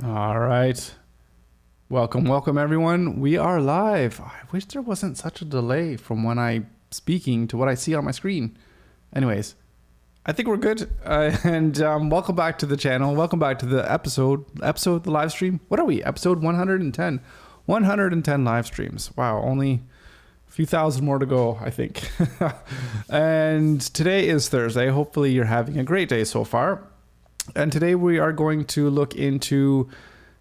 All right. Welcome everyone. We are live. I wish there wasn't such a delay from when I'm speaking to what I see on my screen. Anyways, I think we're good. And welcome back to the channel. Welcome back to the episode, the live stream. What are we? Episode 110. 110 live streams. Wow, only a few thousand more to go, I think. And today is Thursday. Hopefully you're having a great day so far. And today we are going to look into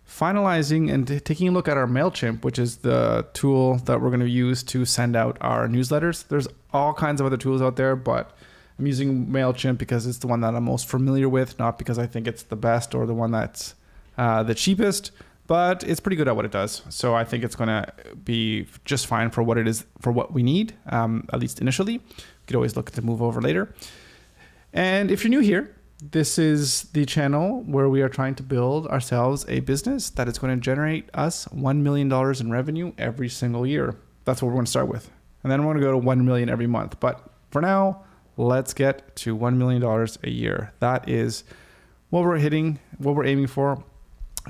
finalizing and taking a look at our MailChimp, which is the tool that we're going to use to send out our newsletters. There's all kinds of other tools out there, but I'm using MailChimp because it's the one that I'm most familiar with, not because I think it's the best or the one that's the cheapest, but it's pretty good at what it does. So I think it's going to be just fine for what it is, for what we need, at least initially. We could always look to move over later. And if you're new here, this is the channel where we are trying to build ourselves a business that is going to generate us $1 million in revenue every single year. That's what we're going to start with. And then we're going to go to 1 million every month. But for now, let's get to $1 million a year. That is what we're hitting, what we're aiming for.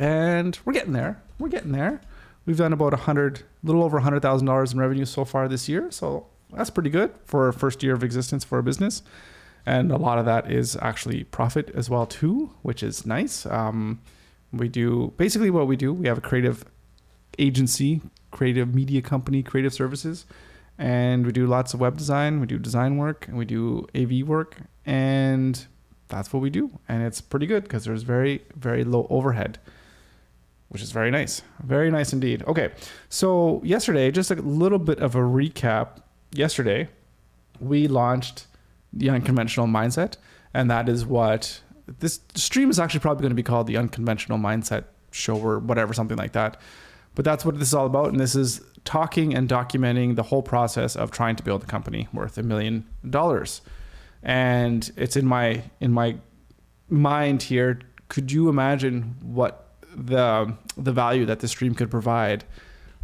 And we're getting there. We're getting there. We've done about a little over $100,000 in revenue so far this year. So that's pretty good for our first year of existence for a business. And a lot of that is actually profit as well too, which is nice. We do basically what we do. We have a creative agency, creative media company, creative services, and we do lots of web design. We do design work and we do AV work, and that's what we do. And it's pretty good because there's very, very low overhead, which is very nice. Very nice indeed. Okay. So yesterday, just a little bit of a recap. Yesterday, we launched the Unconventional Mindset, and that is what this stream is actually probably going to be called, the Unconventional Mindset Show or whatever, something like that. But that's what this is all about, and this is talking and documenting the whole process of trying to build a company worth $1 million. And it's in my mind here. Could you imagine what the value that this stream could provide,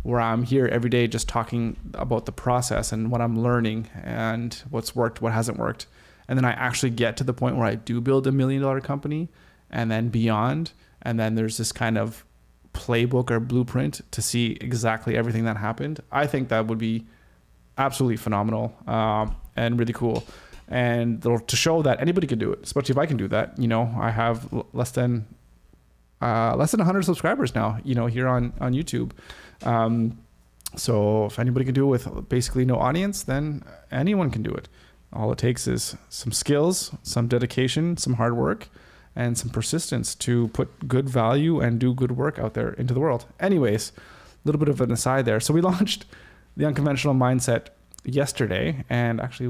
where I'm here every day just talking about the process and what I'm learning and what's worked, what hasn't worked. And then I actually get to the point where I do build $1 million company and then beyond. And then there's this kind of playbook or blueprint to see exactly everything that happened. I think that would be absolutely phenomenal and really cool. And to show that anybody can do it, especially if I can do that. You know, I have less than 100 subscribers now, you know, here on YouTube. So if anybody can do it with basically no audience, then anyone can do it. All it takes is some skills, some dedication, some hard work, and some persistence to put good value and do good work out there into the world. Anyways, a little bit of an aside there. So we launched the Unconventional Mindset yesterday, and actually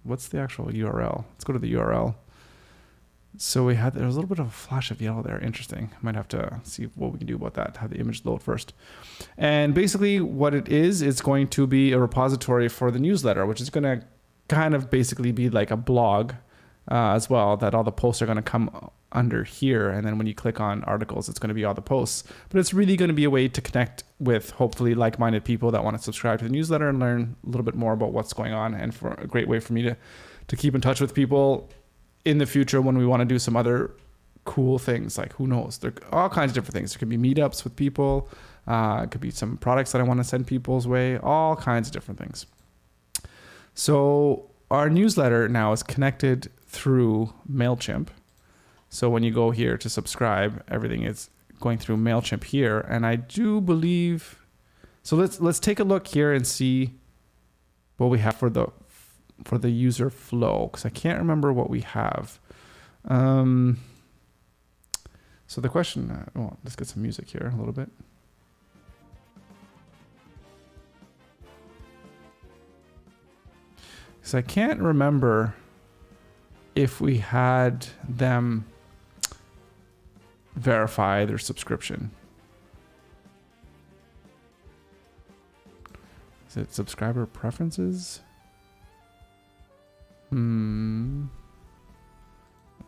what's the actual URL? Let's go to the URL. So there was a little bit of a flash of yellow there. Interesting. Might have to see what we can do about that, have the image load first. And basically what it is, it's going to be a repository for the newsletter, which is going to kind of basically be like a blog as well, that all the posts are going to come under here. And then when you click on articles, it's going to be all the posts. But it's really going to be a way to connect with hopefully like-minded people that want to subscribe to the newsletter and learn a little bit more about what's going on, and for a great way for me to keep in touch with people in the future when we want to do some other cool things. Like, who knows, there are all kinds of different things. There could be meetups with people. It could be some products that I want to send people's way, all kinds of different things. So our newsletter now is connected through MailChimp. So when you go here to subscribe, everything is going through MailChimp here. And I do believe, so let's take a look here and see what we have for the user flow, because I can't remember what we have. So the question, let's get some music here a little bit. Because I can't remember if we had them verify their subscription. Is it subscriber preferences?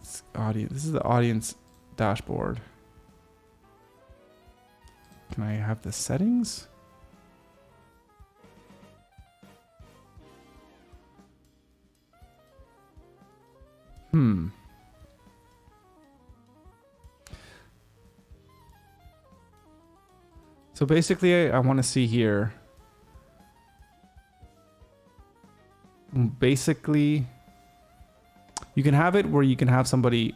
It's audience. This is the audience dashboard. Can I have the settings? So basically, I want to see here. Basically, you can have it where you can have somebody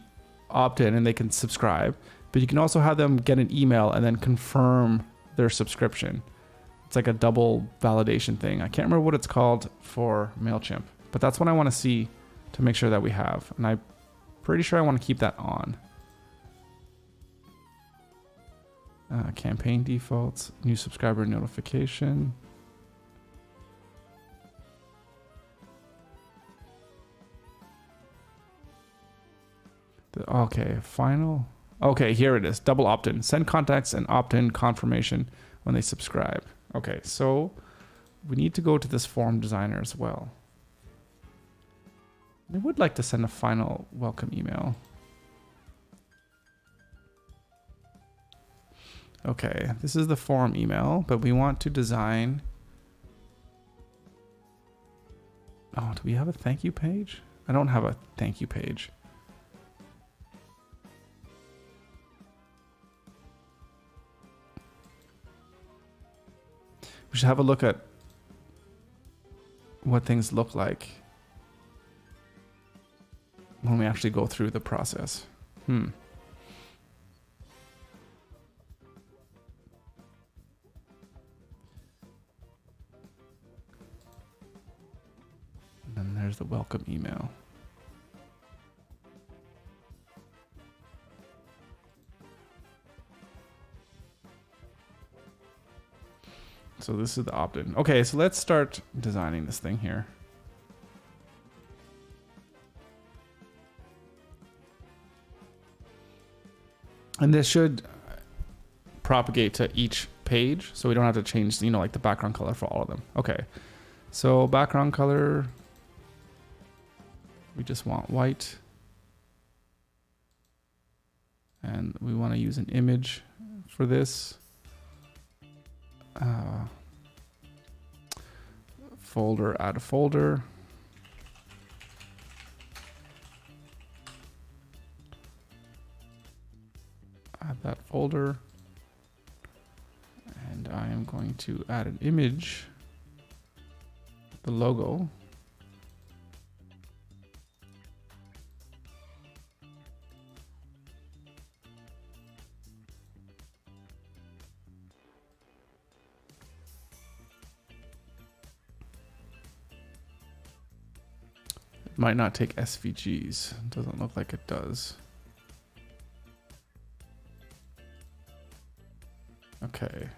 opt in and they can subscribe, but you can also have them get an email and then confirm their subscription. It's like a double validation thing. I can't remember what it's called for MailChimp, but that's what I want to see to make sure that we have. And I'm pretty sure I want to keep that on. Campaign defaults, new subscriber notification. Okay, final. Okay, here it is. Double opt-in. Send contacts and opt-in confirmation when they subscribe. Okay, so we need to go to this form designer as well. I would like to send a final welcome email. Okay, this is the form email, but we want to design. Oh, do we have a thank you page? I don't have a thank you page. We should have a look at what things look like when we actually go through the process. And then there's the welcome email. So this is the opt-in. Okay, so let's start designing this thing here. And this should propagate to each page, so we don't have to change, you know, like the background color for all of them. Okay, so background color, we just want white. And we want to use an image for this. Folder, add a folder. Add that folder. And I am going to add an image, the logo. Might not take SVGs. Doesn't look like it does. Okay.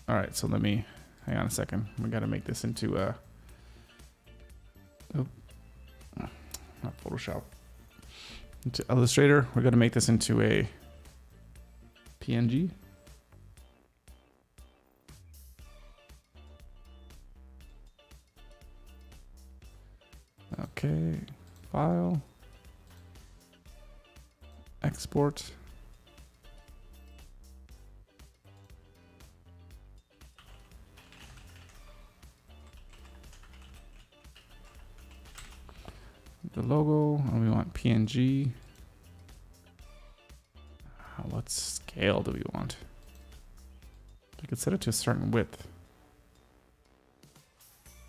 All right, so let me hang on a second. We got to make this into a not Photoshop. Into Illustrator. We're going to make this into a PNG. Okay, file, export. The logo, and we want PNG. What scale do we want? We could set it to a certain width.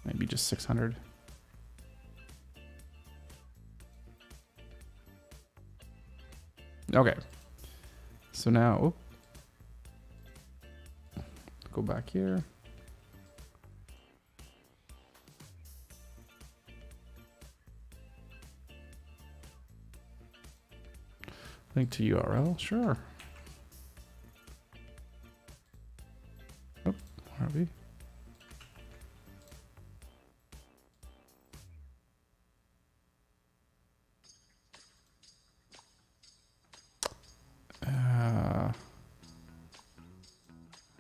Maybe just 600. Okay, so now, go back here. Link to URL, sure. Oh, where are we?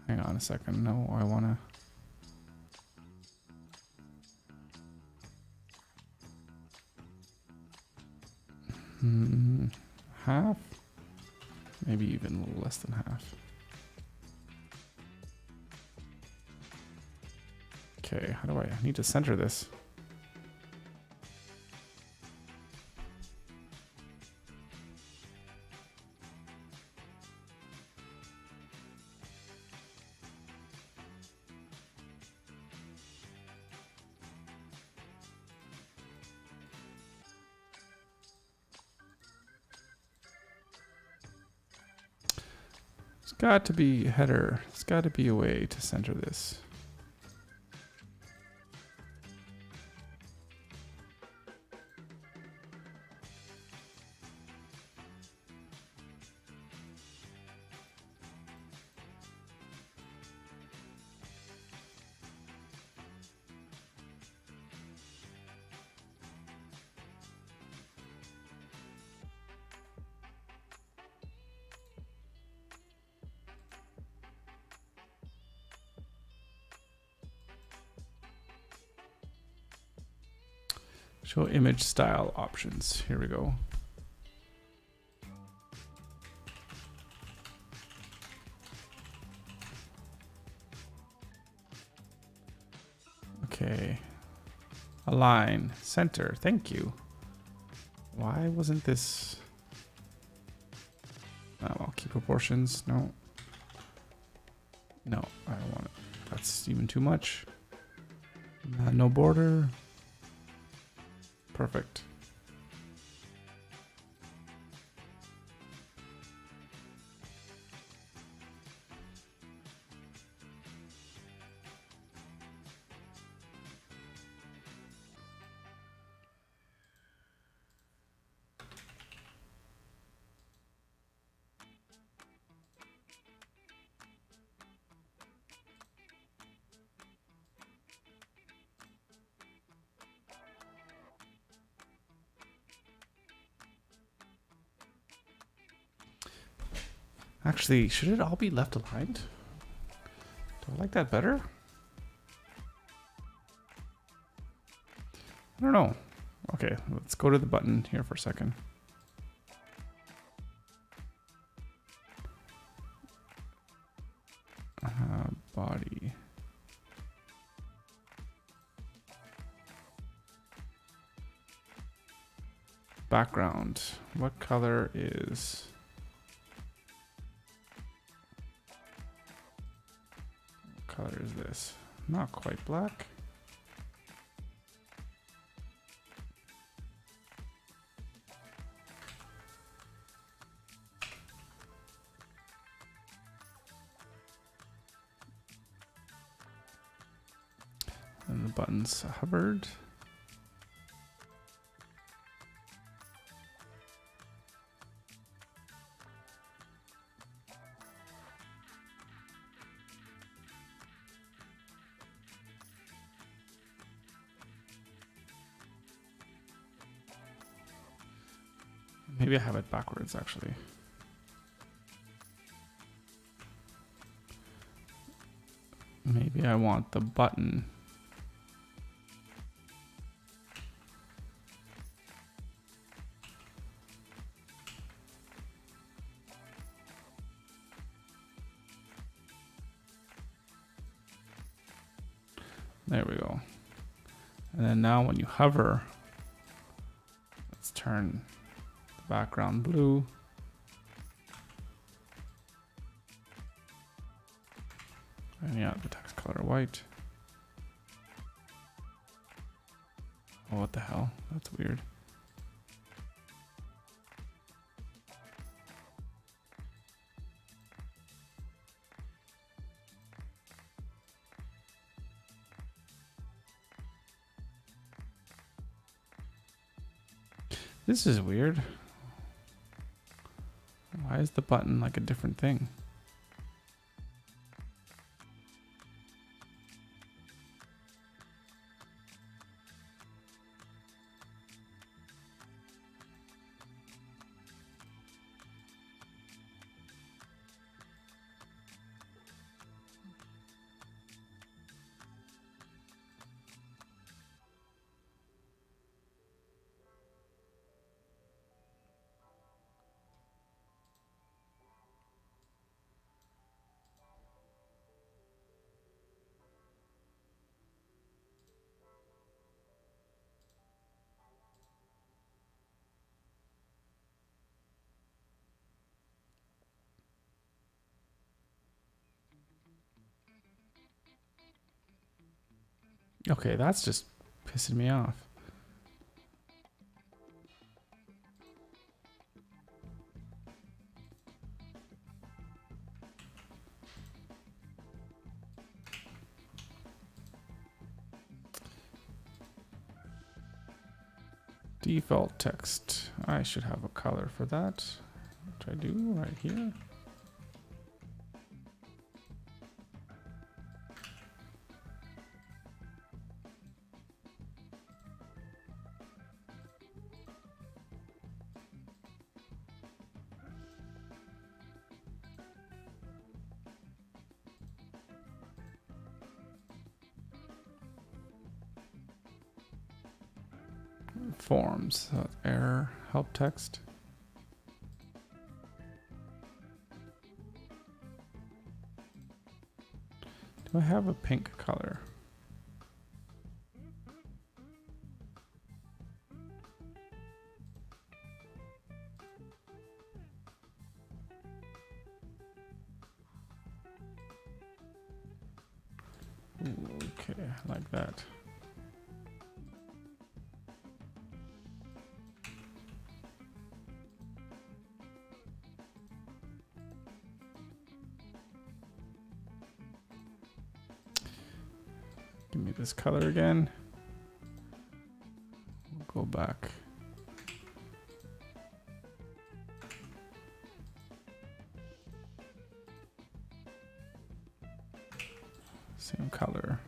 Hang on a second. No, I want to half, maybe even a little less than half. Okay, how do I need to center this? got to be header. There's got to be a way to center this. Show image style options. Here we go. Okay. Align, center. Thank you. Why wasn't this? Oh, well, keep proportions. No. No, I don't want it. That's even too much. No border. Perfect. Actually, should it all be left aligned? Do I like that better? I don't know. Okay, let's go to the button here for a second. Body. Background. What color is... What color is this? Not quite black. And the button's hovered. Maybe I have it backwards, actually. Maybe I want the button. There we go. And then now when you hover, let's turn the background blue. And yeah, the text color white. Oh, what the hell? That's weird. This is weird. Why is the button like a different thing? Okay, that's just pissing me off. Default text. I should have a color for that, which I do right here. Forms, so error, help text. Do I have a pink color? Okay, like that. Give me this color again. We'll go back. Same color.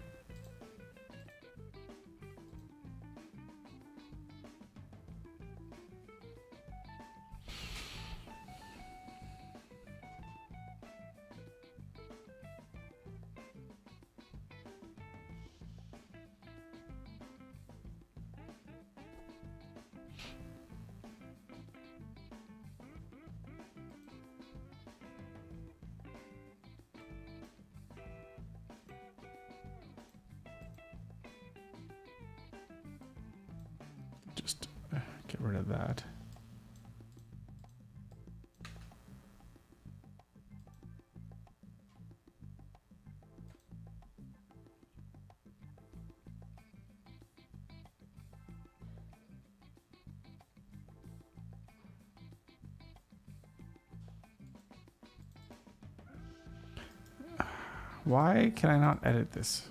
Just get rid of that. Why can I not edit this?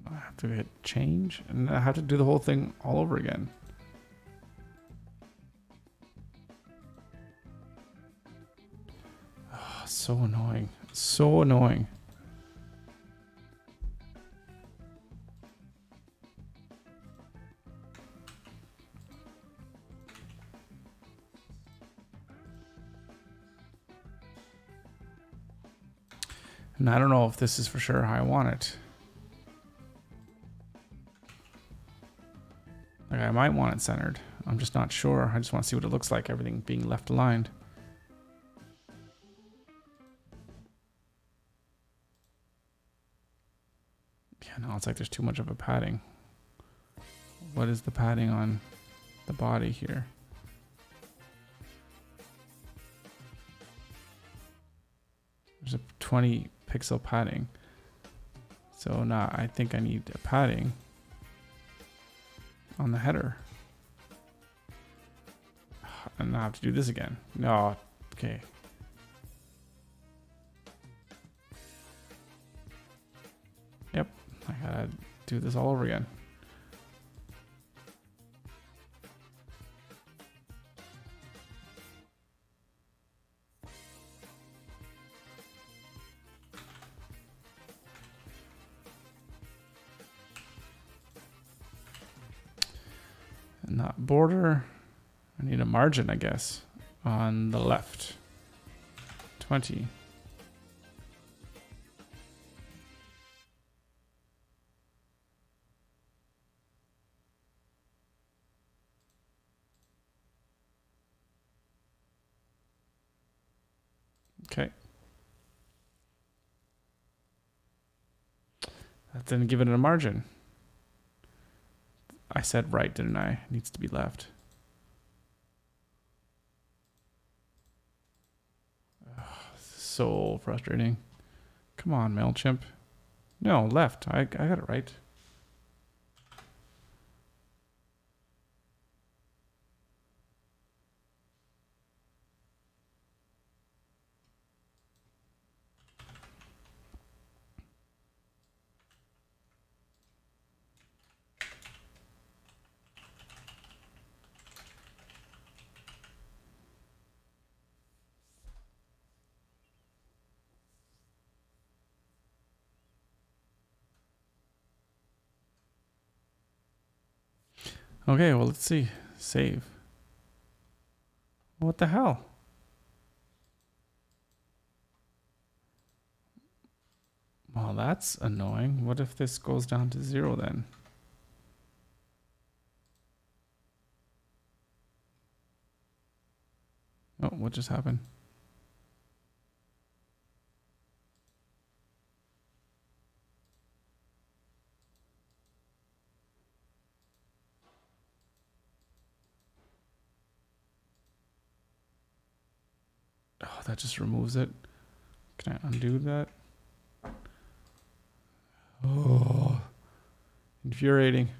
I have to hit change and I have to do the whole thing all over again. Oh, so annoying. So annoying. And I don't know if this is for sure how I want it. Like I might want it centered. I'm just not sure. I just want to see what it looks like, everything being left aligned. Yeah, no, it's like there's too much of a padding. What is the padding on the body here? There's a 20 pixel padding. So now I think I need a padding on the header. And now I have to do this again. No, okay. Yep, I gotta do this all over again. And that border, I need a margin, I guess, on the left. 20. Okay. That didn't give it a margin. I said right, didn't I? It needs to be left. Ugh, this is so frustrating. Come on, MailChimp. No, left. I got it right. Okay, well, let's see. Save. What the hell? Well, that's annoying. What if this goes down to 0 then? Oh, what just happened? Oh, that just removes it. Can I undo that? Oh, infuriating.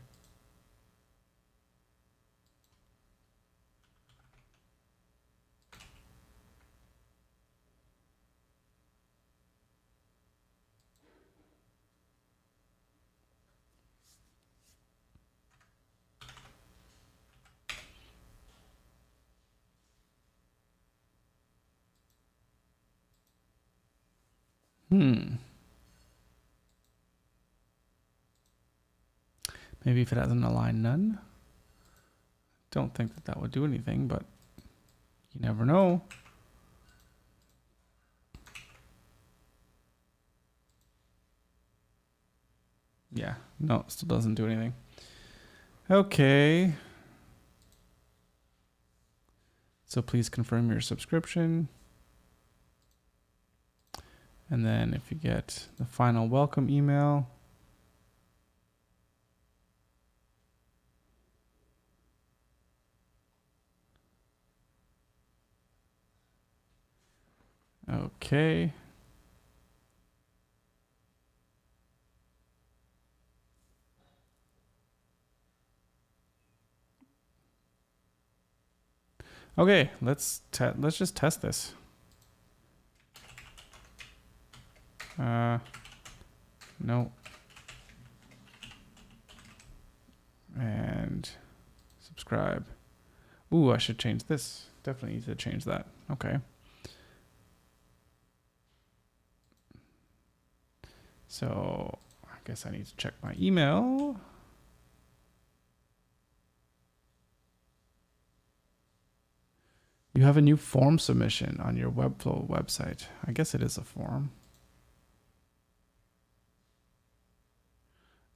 Maybe if it has an align none. Don't think that that would do anything, but you never know. Yeah, no, it still doesn't do anything. Okay. So please confirm your subscription. And then if you get the final welcome email, okay. Okay, let's just test this. No. And subscribe. Ooh, I should change this. Definitely need to change that. Okay. So I guess I need to check my email. You have a new form submission on your Webflow website. I guess it is a form.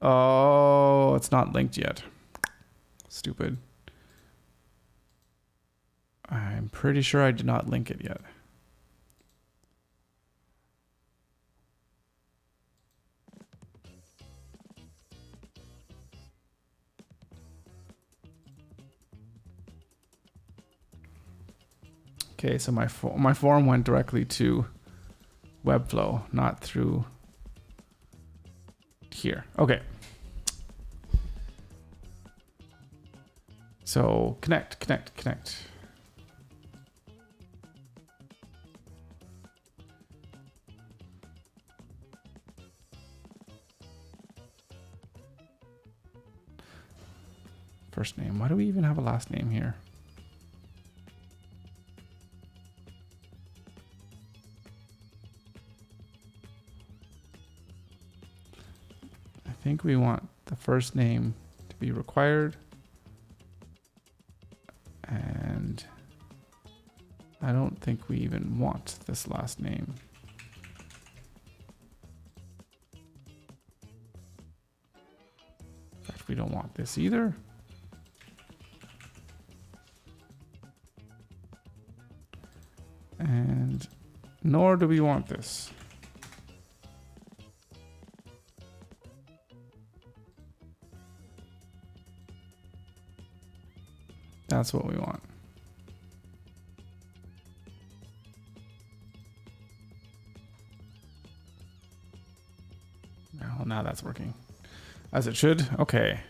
Oh, it's not linked yet. Stupid. I'm pretty sure I did not link it yet. Okay, so my form went directly to Webflow, not through here. Okay. So connect. First name. Why do we even have a last name here? I think we want the first name to be required. And I don't think we even want this last name. In fact, we don't want this either. And nor do we want this. That's what we want. Now that's working as it should. Okay.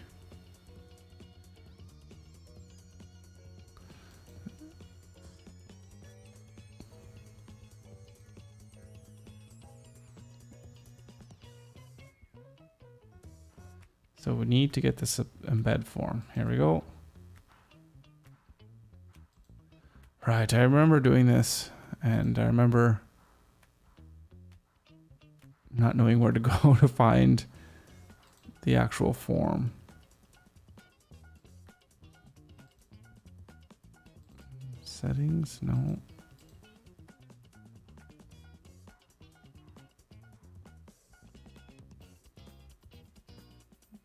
So we need to get this embed form. Here we go. Right, I remember doing this, and I remember not knowing where to go to find the actual form. Settings, no.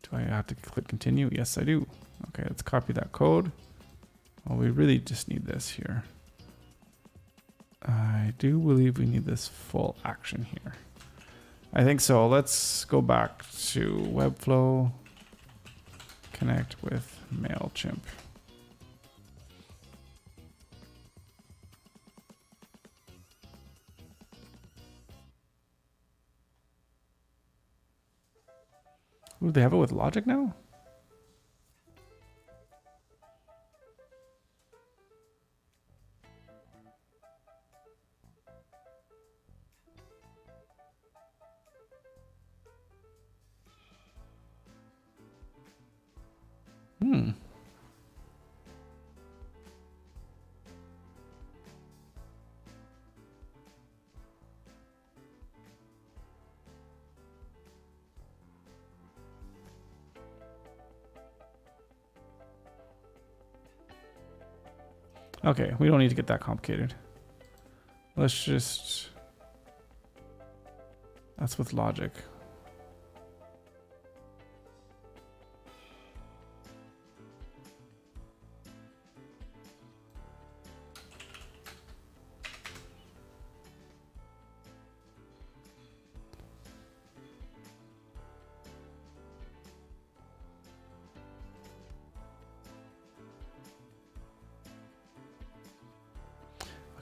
Do I have to click continue? Yes, I do. Okay, let's copy that code. Well, we really just need this here. I do believe we need this full action here. I think so. Let's go back to Webflow, connect with MailChimp. Ooh, they have it with logic now? Okay, we don't need to get that complicated. Let's just... That's with logic.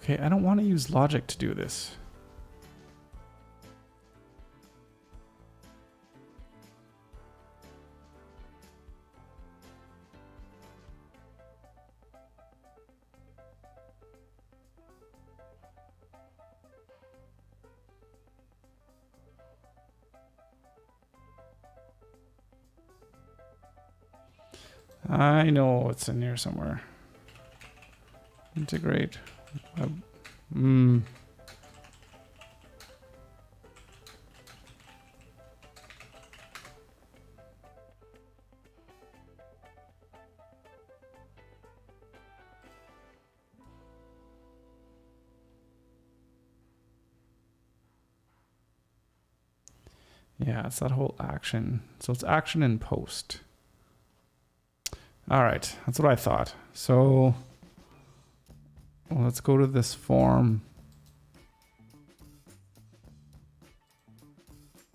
Okay, I don't want to use logic to do this. I know it's in here somewhere. Integrate. Yeah, it's that whole action. So it's action and post. All right, that's what I thought. So let's go to this form.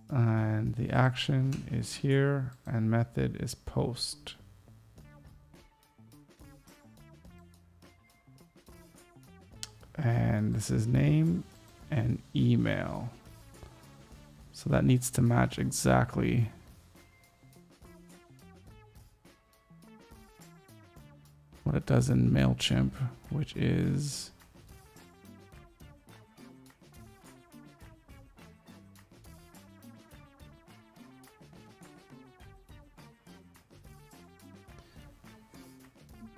And the action is here and method is post. And this is name and email. So that needs to match exactly what it does in MailChimp, which is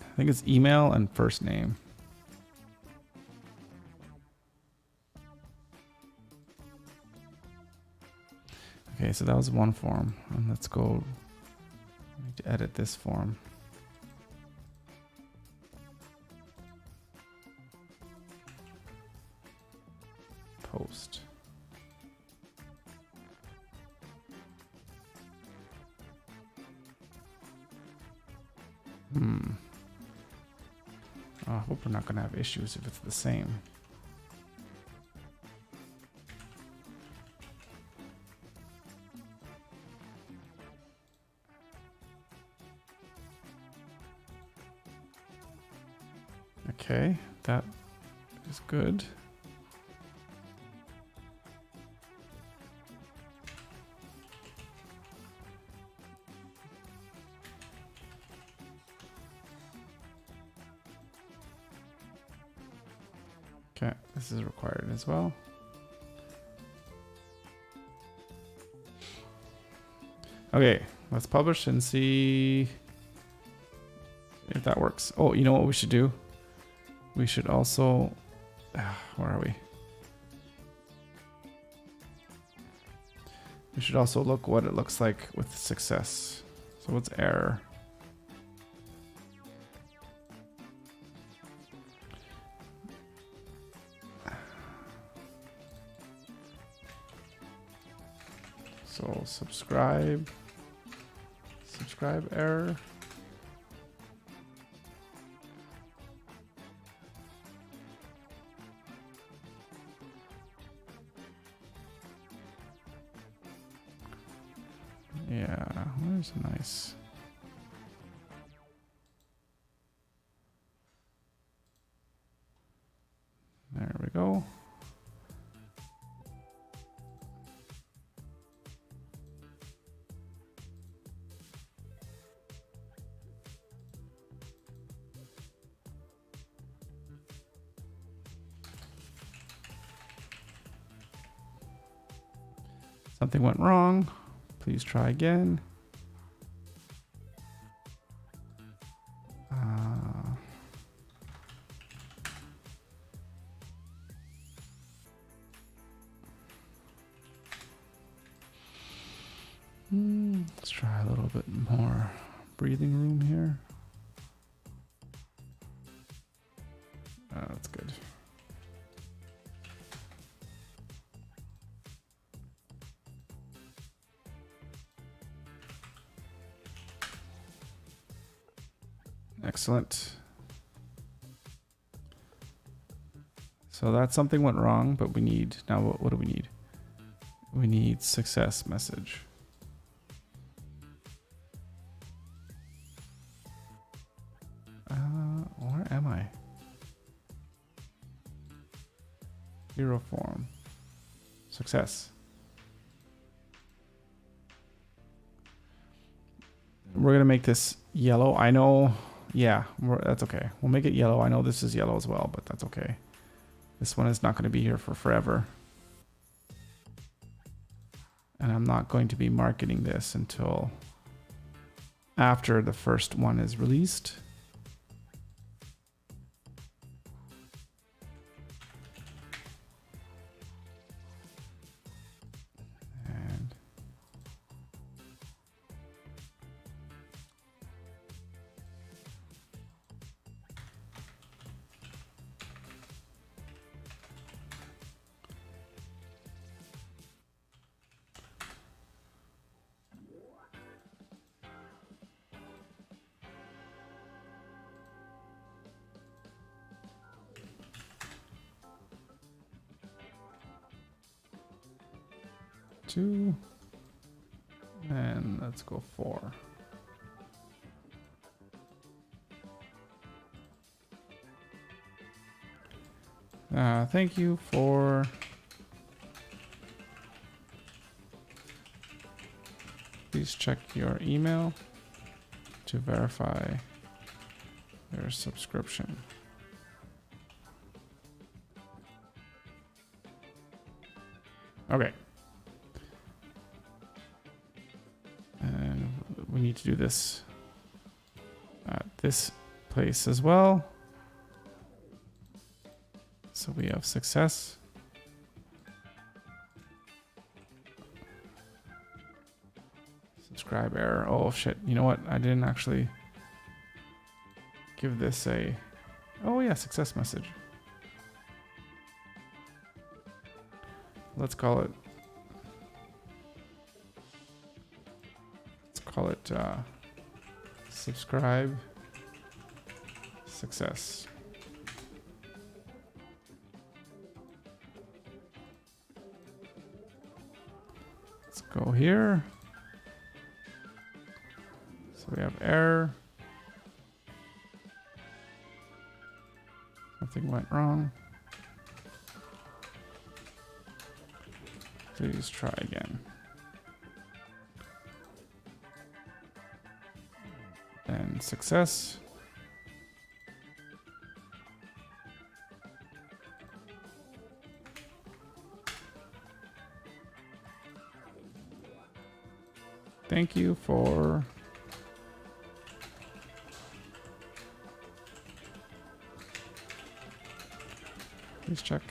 I think it's email and first name. Okay, so that was one form. And let's go, I need to edit this form. Post. I hope we're not going to have issues if it's the same. Okay, that is good. Okay, this is required as well. Okay, let's publish and see if that works. Oh, you know what we should do? We should also, where are we? We should also look what it looks like with success. So what's error? So subscribe error. Yeah, where's a nice... There we go. Something went wrong. Please try again. Let's try a little bit more breathing room here. That's good. Excellent. So that something went wrong, but we need, now what do we need? We need success message. Where am I? Hero form. Success. We're going to make this yellow. I know. Yeah, that's okay. We'll make it yellow. I know this is yellow as well, but that's okay. This one is not going to be here for forever. And I'm not going to be marketing this until after the first one is released. Two, and let's go 4. Thank you for please check your email to verify your subscription. Okay. We need to do this at this place as well. So we have success. Subscribe error. Oh shit. You know what? I didn't actually give this a... Oh yeah, success message. Let's call it... Call it subscribe success. Let's go here. So we have error. Something went wrong. Please try again. And success. Thank you for please check.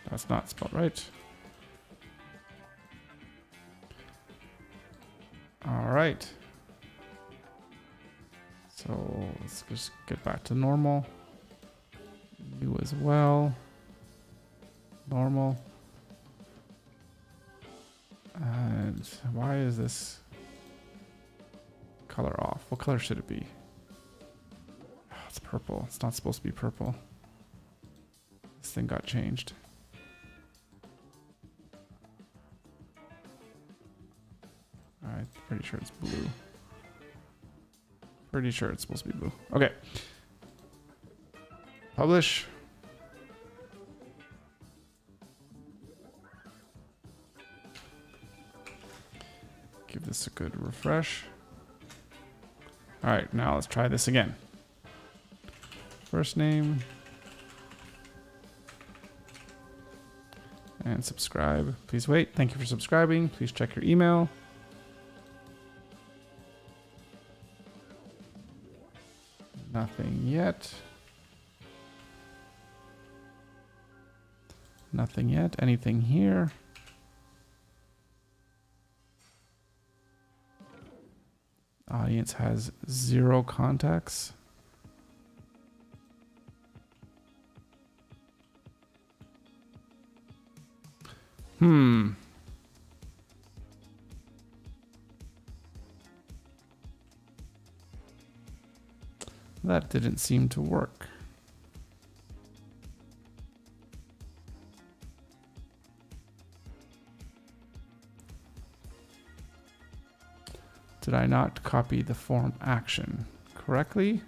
That's not spelled right. All right. So let's just get back to normal. blue as well. Normal. And why is this color off? What color should it be? Oh, it's purple. It's not supposed to be purple. This thing got changed. I'm pretty sure it's blue. Pretty sure it's supposed to be blue. Okay. Publish. Give this a good refresh. All right, now let's try this again. First name. And subscribe. Please wait. Thank you for subscribing. Please check your email. Nothing yet. Nothing yet. Anything here? Audience has 0 contacts. That didn't seem to work. Did I not copy the form action correctly?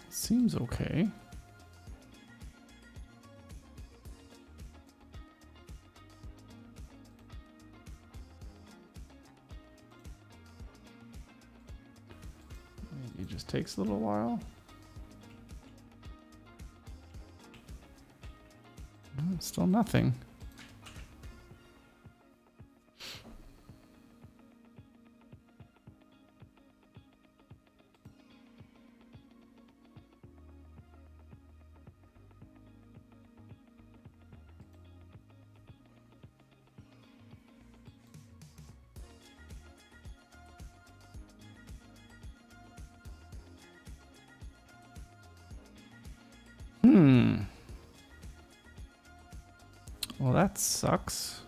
Seems okay. It just takes a little while. Still nothing. Well, that sucks.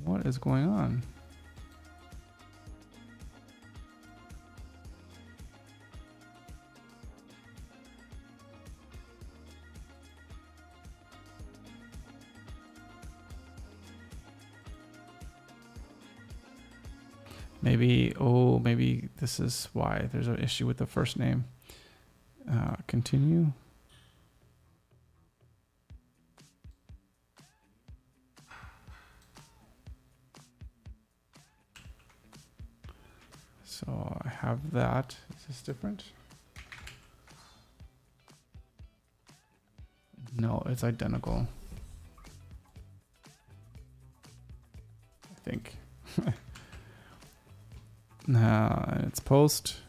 What is going on? Maybe this is why there's an issue with the first name. Continue. So I have that. Is this different? No, it's identical. I think. Now it's post.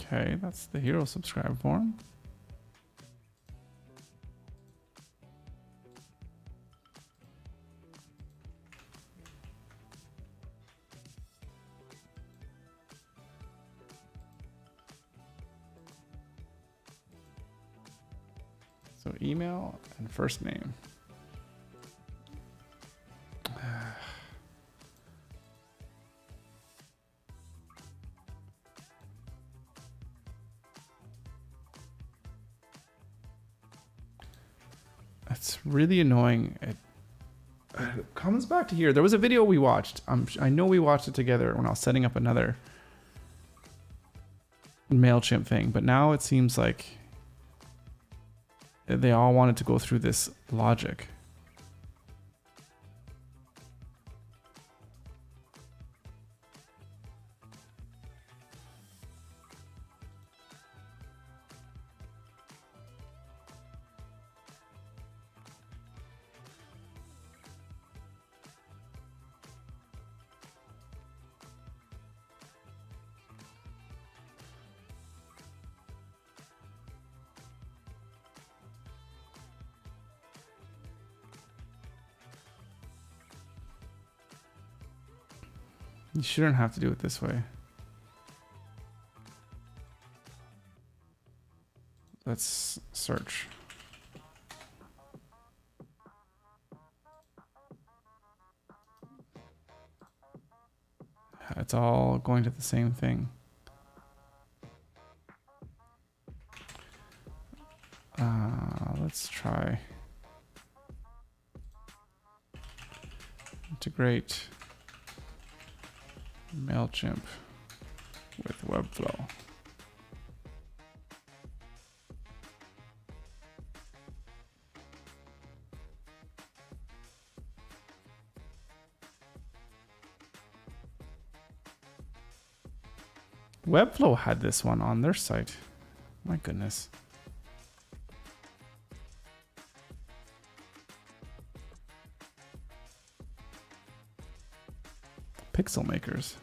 Okay, that's the hero subscribe form. So email and first name. It's really annoying. It comes back to here. There was a video we watched. I know we watched it together when I was setting up another MailChimp thing, but now it seems like they all wanted to go through this logic. You shouldn't have to do it this way. Let's search. It's all going to the same thing. Let's try integrate MailChimp with Webflow. Webflow had this one on their site. My goodness. Pixel makers.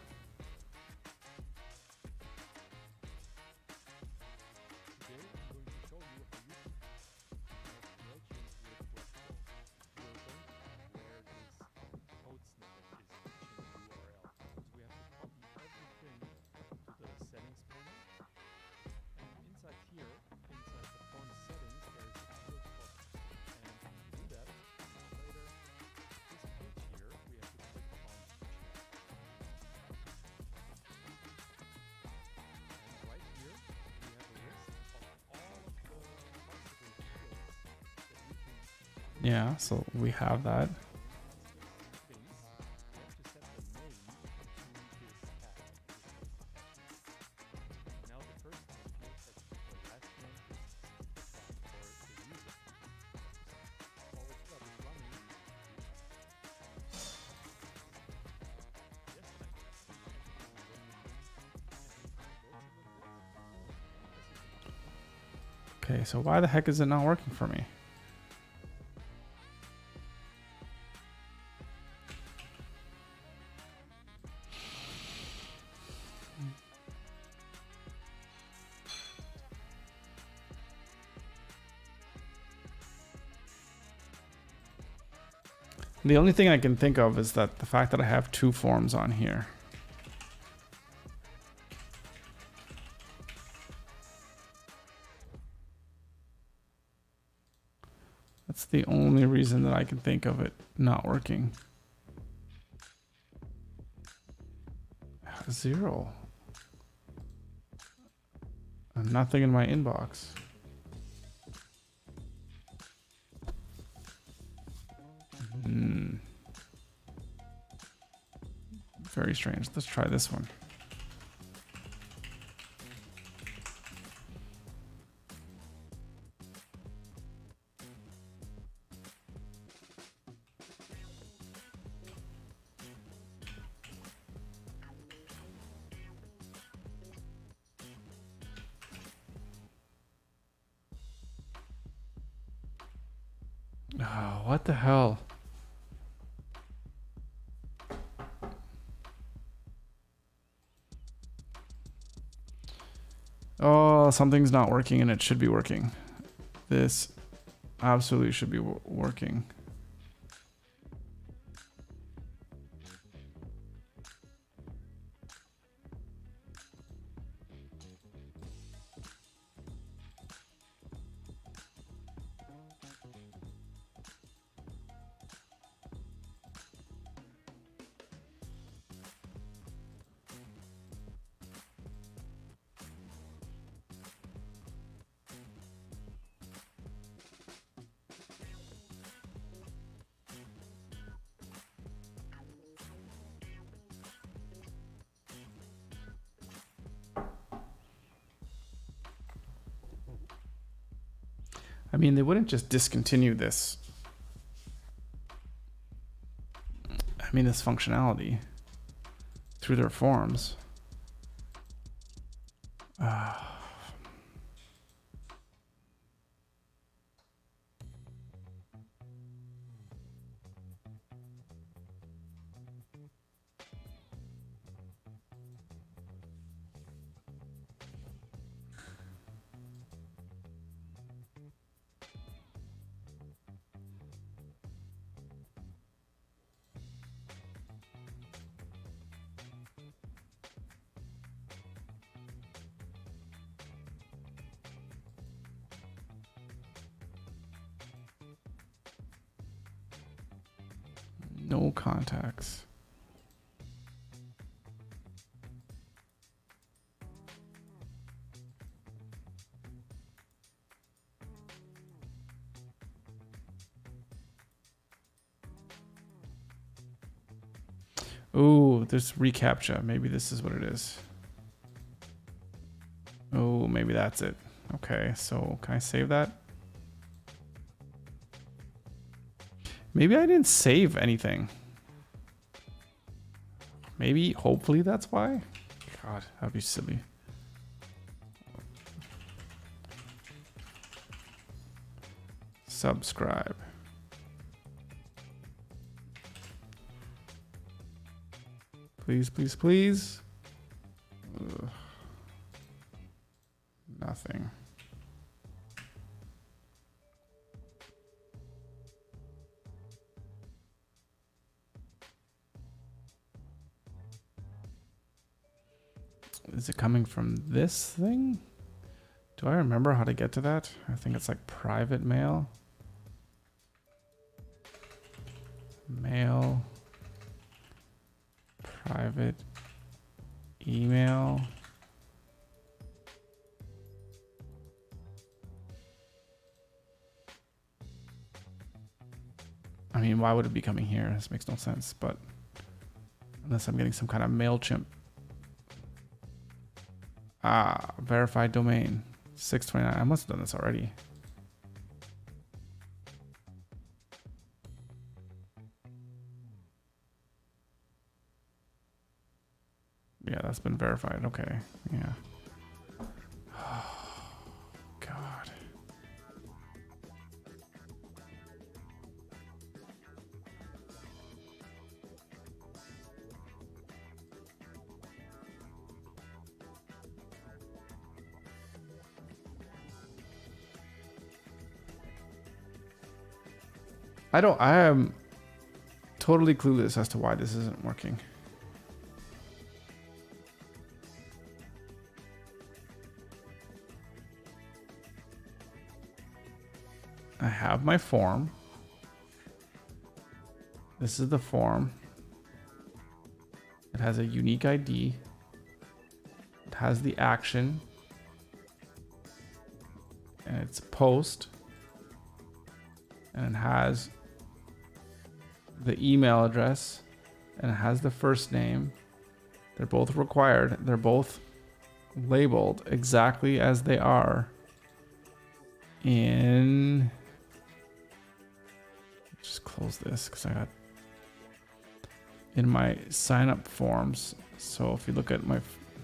Yeah, so we have that. Okay, so why the heck is it not working for me? The only thing I can think of is that the fact that I have two forms on here. That's the only reason that I can think of it not working. 0. And nothing in my inbox. Very strange. Let's try this one. Oh, what the hell? Oh, something's not working and it should be working. This absolutely should be working. I mean, they wouldn't just discontinue this. I mean, this functionality through their forms. No contacts. Ooh, there's reCAPTCHA. Maybe this is what it is. Oh, maybe that's it. Okay, so can I save that? Maybe I didn't save anything. Maybe, hopefully that's why. God, that'd be silly. Subscribe. Please, please, please. Ugh. Nothing. Is it coming from this thing? Do I remember how to get to that? I think it's like private mail. Mail. Private email. I mean, why would it be coming here? This makes no sense, but unless I'm getting some kind of MailChimp. Ah, verified domain. 629. I must have done this already. Yeah, that's been verified. Okay. Yeah. Oh, God. I am totally clueless as to why this isn't working. I have my form. This is the form. It has a unique ID. It has the action. And it's post. And it has the email address. And it has the first name. They're both required. They're both labeled exactly as they are in... Just close this because I got in my sign up forms. So if you look at my,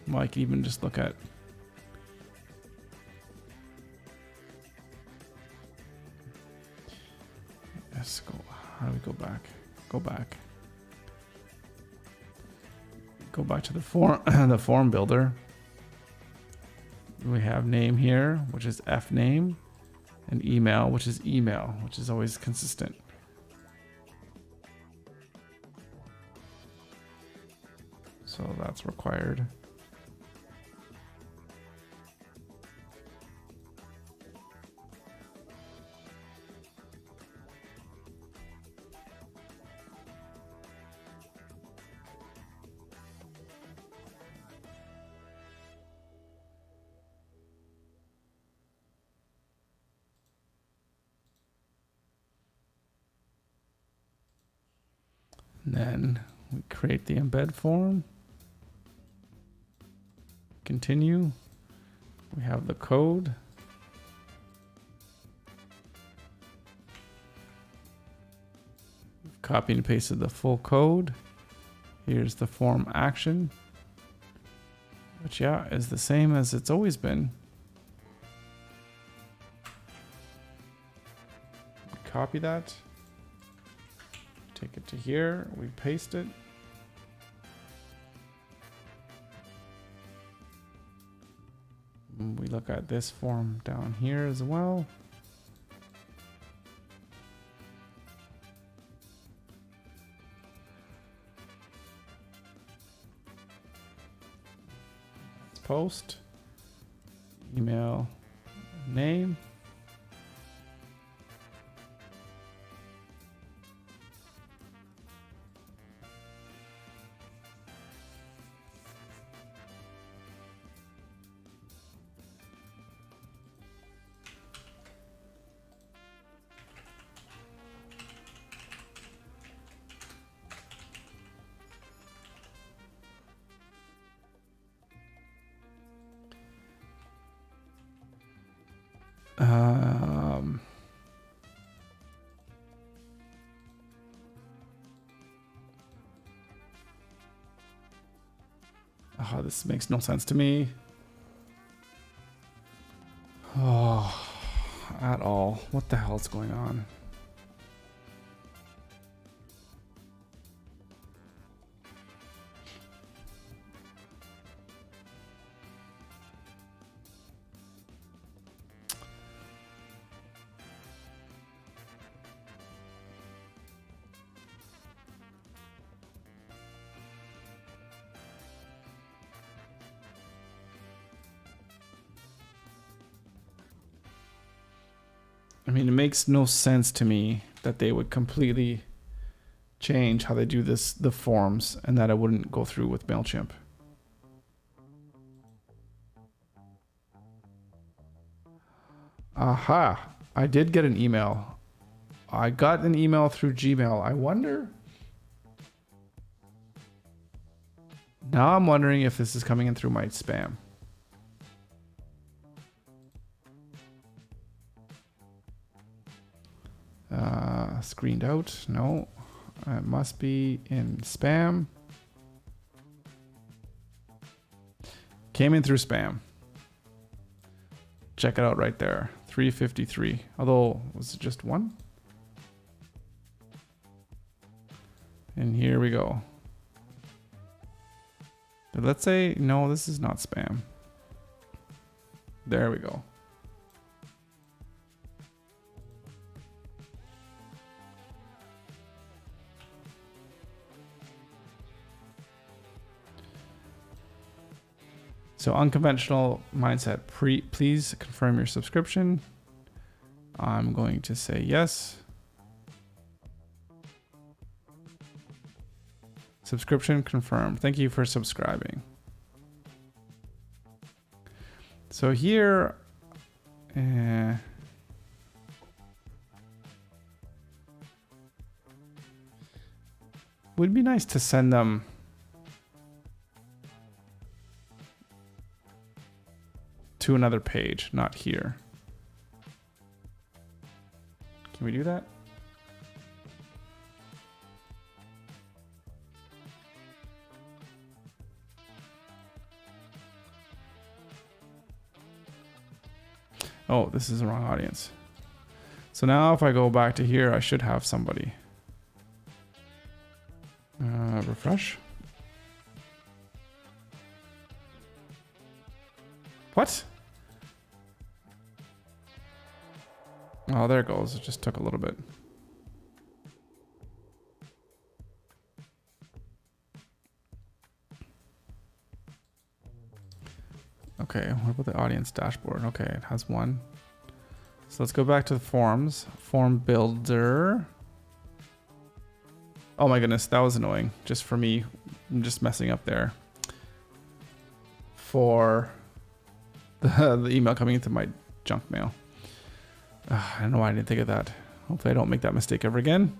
well, I can even just look at let's go. How do we go back? Go back. Go back to the form, the form builder. We have name here, which is F name, and email, which is email, which is always consistent. So that's required. And then we create the embed form. Continue. We have the code. We've copied and pasted the full code. Here's the form action, which yeah, is the same as it's always been. Copy that. Take it to here. We paste it. We look at this form down here as well. Let's post. Email, name. Oh, this makes no sense to me. Oh, at all. What the hell's going on? I mean, it makes no sense to me that they would completely change how they do the forms, and that it wouldn't go through with MailChimp. Aha! I did get an email. I got an email through Gmail. I wonder... Now I'm wondering if this is coming in through my spam. Screened out. No. It must be in spam. Came in through spam. Check it out right there. 353. Although, was it just one? And here we go. But let's say, no, this is not spam. There we go. So unconventional mindset, please confirm your subscription. I'm going to say yes. Subscription confirmed. Thank you for subscribing. So here, would be nice to send them to another page, not here. Can we do that? Oh, this is the wrong audience. So now if I go back to here, I should have somebody. Refresh. What? Oh, there it goes. It just took a little bit. Okay, what about the audience dashboard? Okay, it has one. So let's go back to the forms. Form builder. Oh my goodness, that was annoying. Just for me, I'm just messing up there. For the email coming into my junk mail. I don't know why I didn't think of that. Hopefully I don't make that mistake ever again.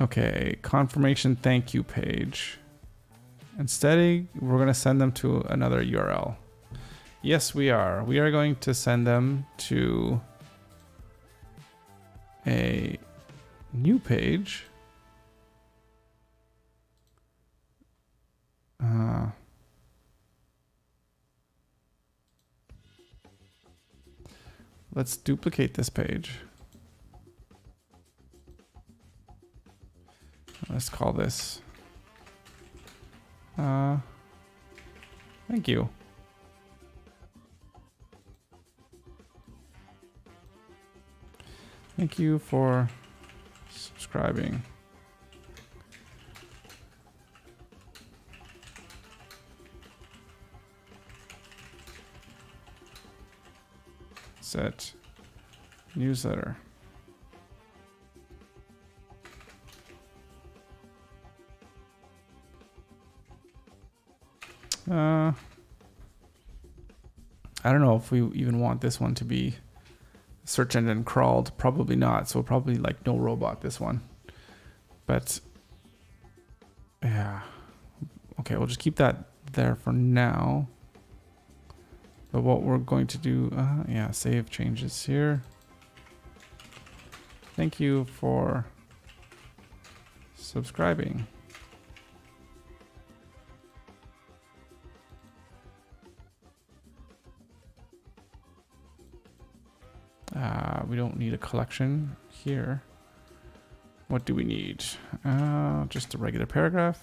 Okay, confirmation thank you page. Instead, we're going to send them to another URL. Yes, we are. We are going to send them to a new page. Let's duplicate this page. Let's call this. Thank you. Thank you for subscribing. Set newsletter. I don't know if we even want this one to be search engine crawled. Probably not. So probably like no robot this one. But yeah. Okay, we'll just keep that there for now. But what we're going to do, yeah, save changes here. Thank you for subscribing. We don't need a collection here. What do we need? Just a regular paragraph.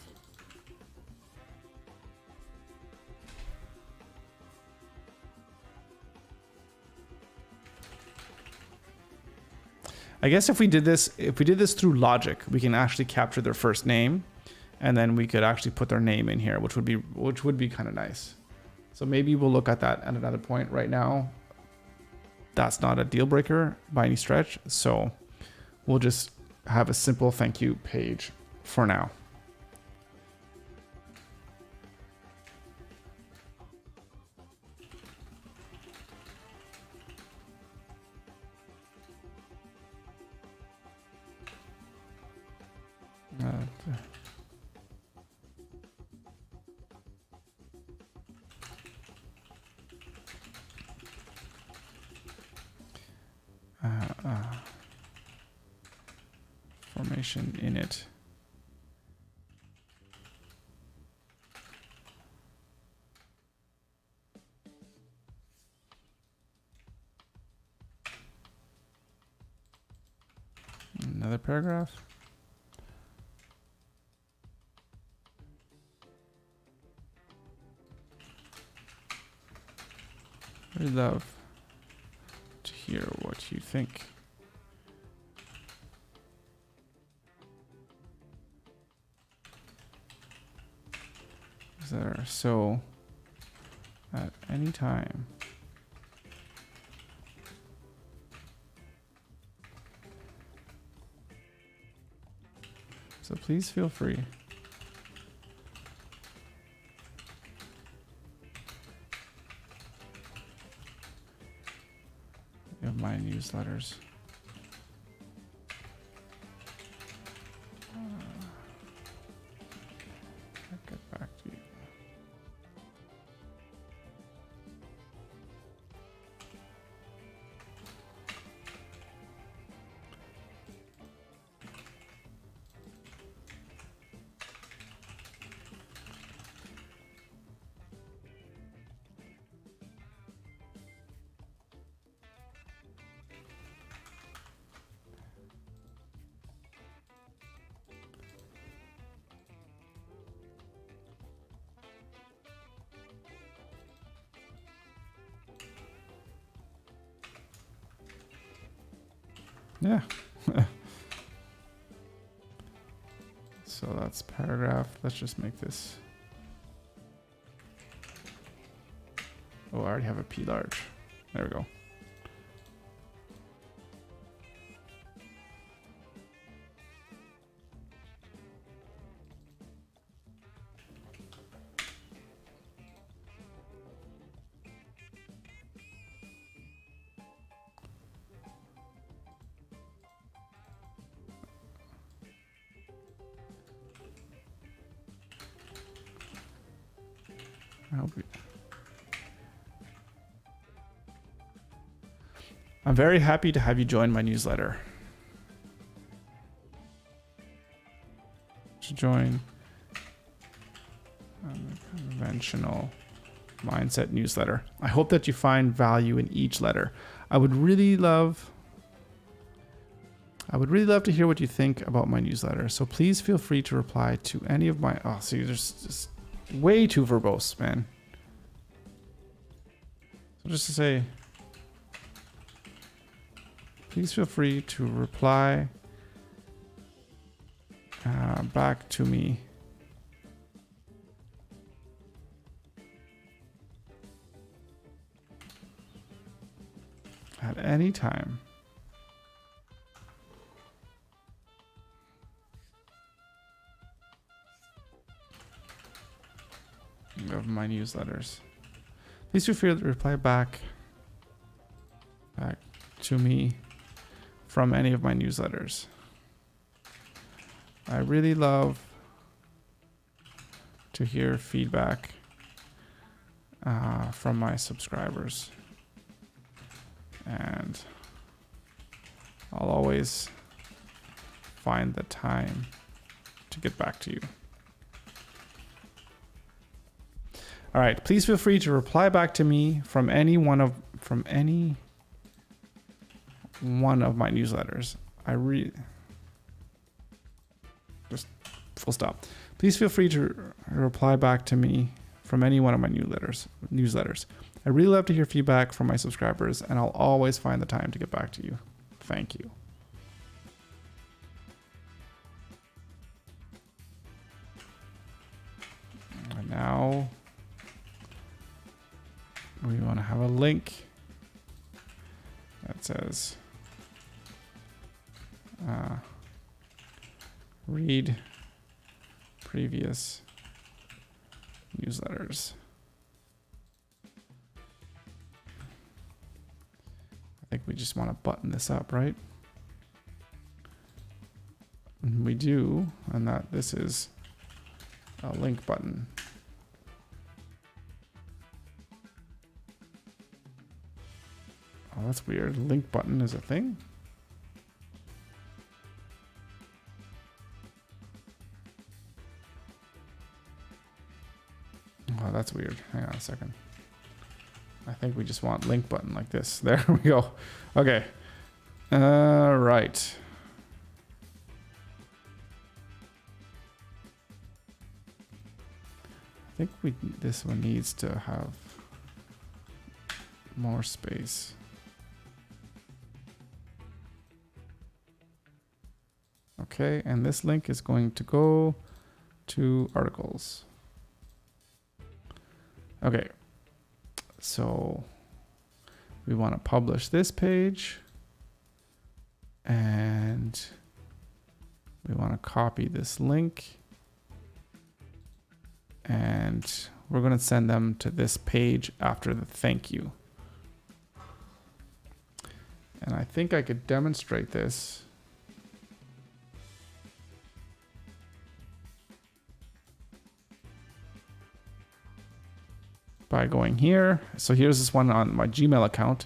I guess if we did this through logic, we can actually capture their first name, and then we could actually put their name in here, which would be kind of nice. So maybe we'll look at that at another point. Right now, that's not a deal breaker by any stretch. So we'll just have a simple thank you page for now. Formation in it. Another paragraph. I'd love to hear what you think. There, so at any time. So please feel free. Of my newsletters. I'll get back to you. Yeah. So that's paragraph. Let's just make this. Oh, I already have a P large. There we go. I'm very happy to have you join my newsletter. To join conventional mindset newsletter. I hope that you find value in each letter. I would really love to hear what you think about my newsletter. So please feel free to reply to any of my. Oh, see, there's just way too verbose, man. So just to say, please feel free to reply back to me at any time of my newsletters. Please feel free to reply back to me from any of my newsletters. I really love to hear feedback from my subscribers, and I'll always find the time to get back to you. All right, please feel free to reply back to me from any one of my newsletters. Just full stop. Please feel free to reply back to me from any one of my newsletters. I really love to hear feedback from my subscribers, and I'll always find the time to get back to you. Thank you. And now we want to have a link that says read previous newsletters. I think we just want to button this up, right? And we do, and that this is a link button. Oh, that's weird. Link button is a thing? Oh, that's weird. Hang on a second. I think we just want link button like this. There we go. Okay. Right. I think this one needs to have more space. Okay, and this link is going to go to articles. Okay, so we want to publish this page, and we want to copy this link, and we're going to send them to this page after the thank you. And I think I could demonstrate this by going here. So here's this one on my Gmail account.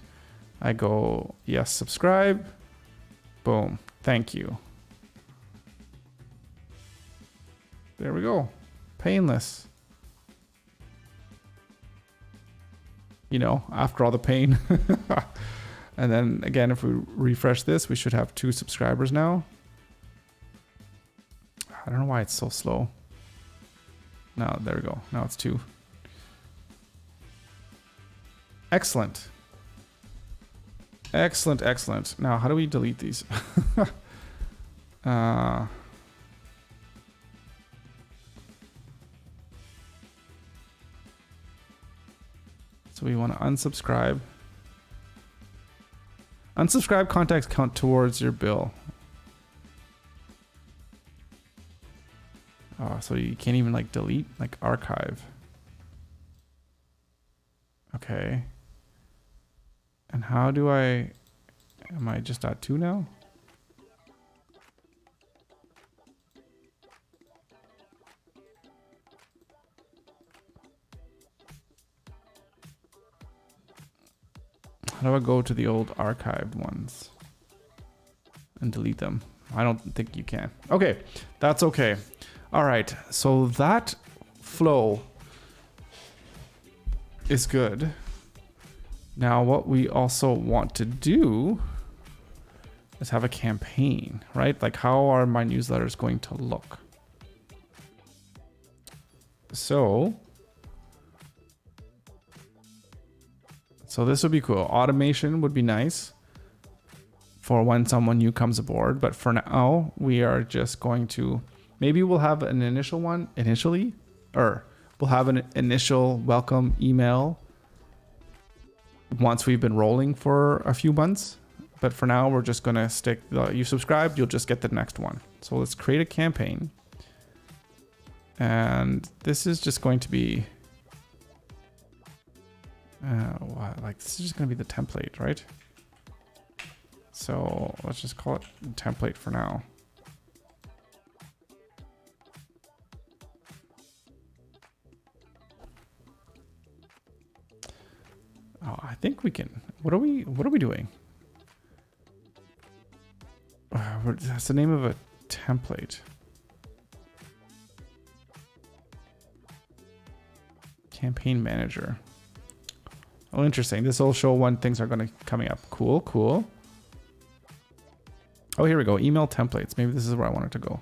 I go, yes, subscribe. Boom. Thank you. There we go. Painless. You know, after all the pain. And then again, if we refresh this, we should have 2 subscribers now. I don't know why it's so slow. Now, there we go. Now it's 2. Excellent. Excellent, excellent. Now, how do we delete these? So we want to unsubscribe. Unsubscribe contacts count towards your bill. Oh, so you can't even like delete, like archive. Okay. And how do am I just at 2 now? How do I go to the old archived ones and delete them? I don't think you can. Okay, that's okay. All right, so that flow is good. Now, what we also want to do is have a campaign, right? Like, how are my newsletters going to look? So this would be cool. Automation would be nice for when someone new comes aboard. But for now, we are just going to, maybe we'll have an initial one initially, or we'll have an initial welcome email once we've been rolling for a few months. But for now, we're just going to stick, you subscribed, you'll just get the next one. So let's create a campaign. And this is just going to be, this is just going to be the template, right? So let's just call it template for now. Oh, I think we can. What are we doing? That's the name of a template. Campaign manager. Oh, interesting. This will show when things are going to coming up. Cool, cool. Oh, here we go. Email templates. Maybe this is where I want it to go.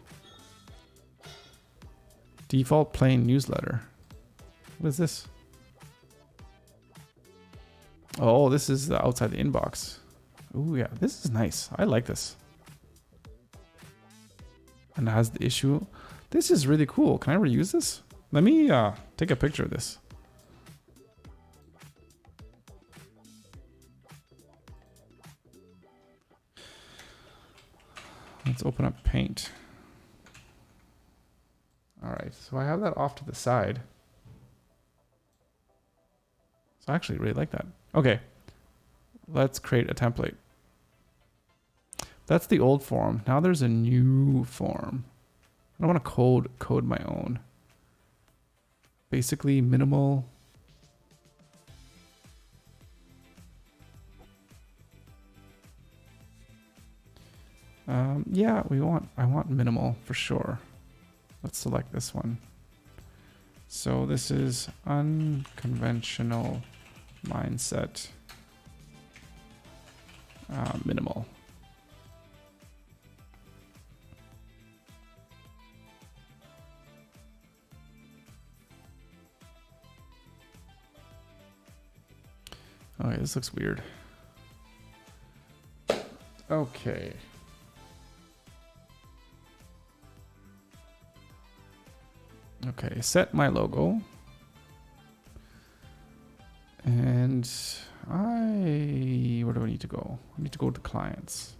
Default plain newsletter. What is this? Oh, this is the outside the inbox. Oh yeah, this is nice. I like this. And it has the issue. This is really cool. Can I reuse this? Let me take a picture of this. Let's open up Paint. All right, so I have that off to the side. So I actually really like that. Okay, let's create a template. That's the old form. Now there's a new form. I don't want to code my own. Basically minimal. Yeah, I want minimal for sure. Let's select this one. So this is unconventional mindset, minimal. Okay, this looks weird. Okay. Okay, set my logo. And where do I need to go? I need to go to clients.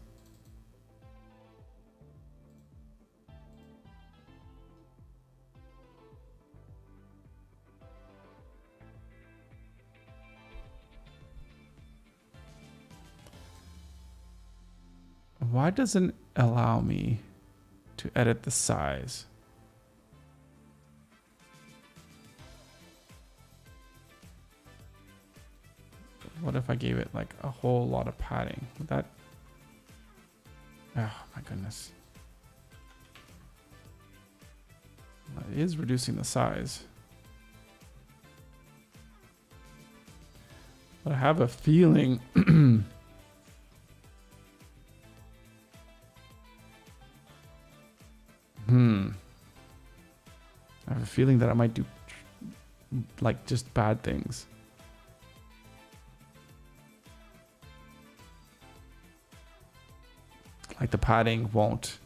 Why doesn't it allow me to edit the size? What if I gave it like a whole lot of padding? Would that... Oh my goodness. It is reducing the size. But I have a feeling... I have a feeling that I might do like just bad things. Like the padding won't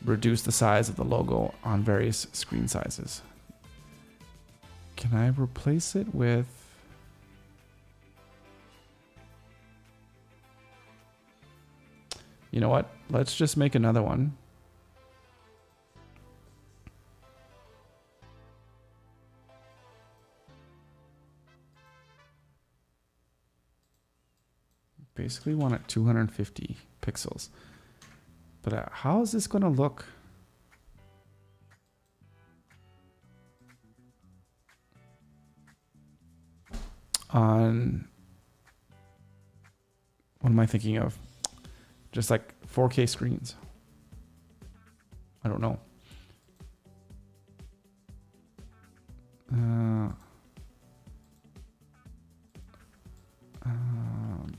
reduce the size of the logo on various screen sizes. Can I replace it with... You know what? Let's just make another one. Basically want it 250 pixels. But how is this going to look? On... What am I thinking of? Just like 4K screens. I don't know.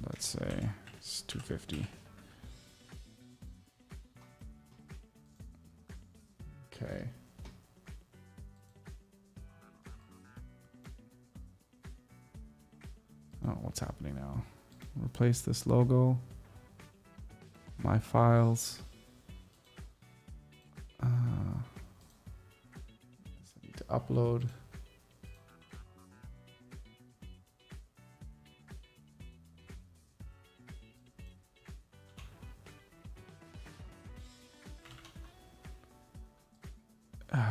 Let's say it's 250. Okay. Oh, what's happening now? Replace this logo. My files. I need to upload.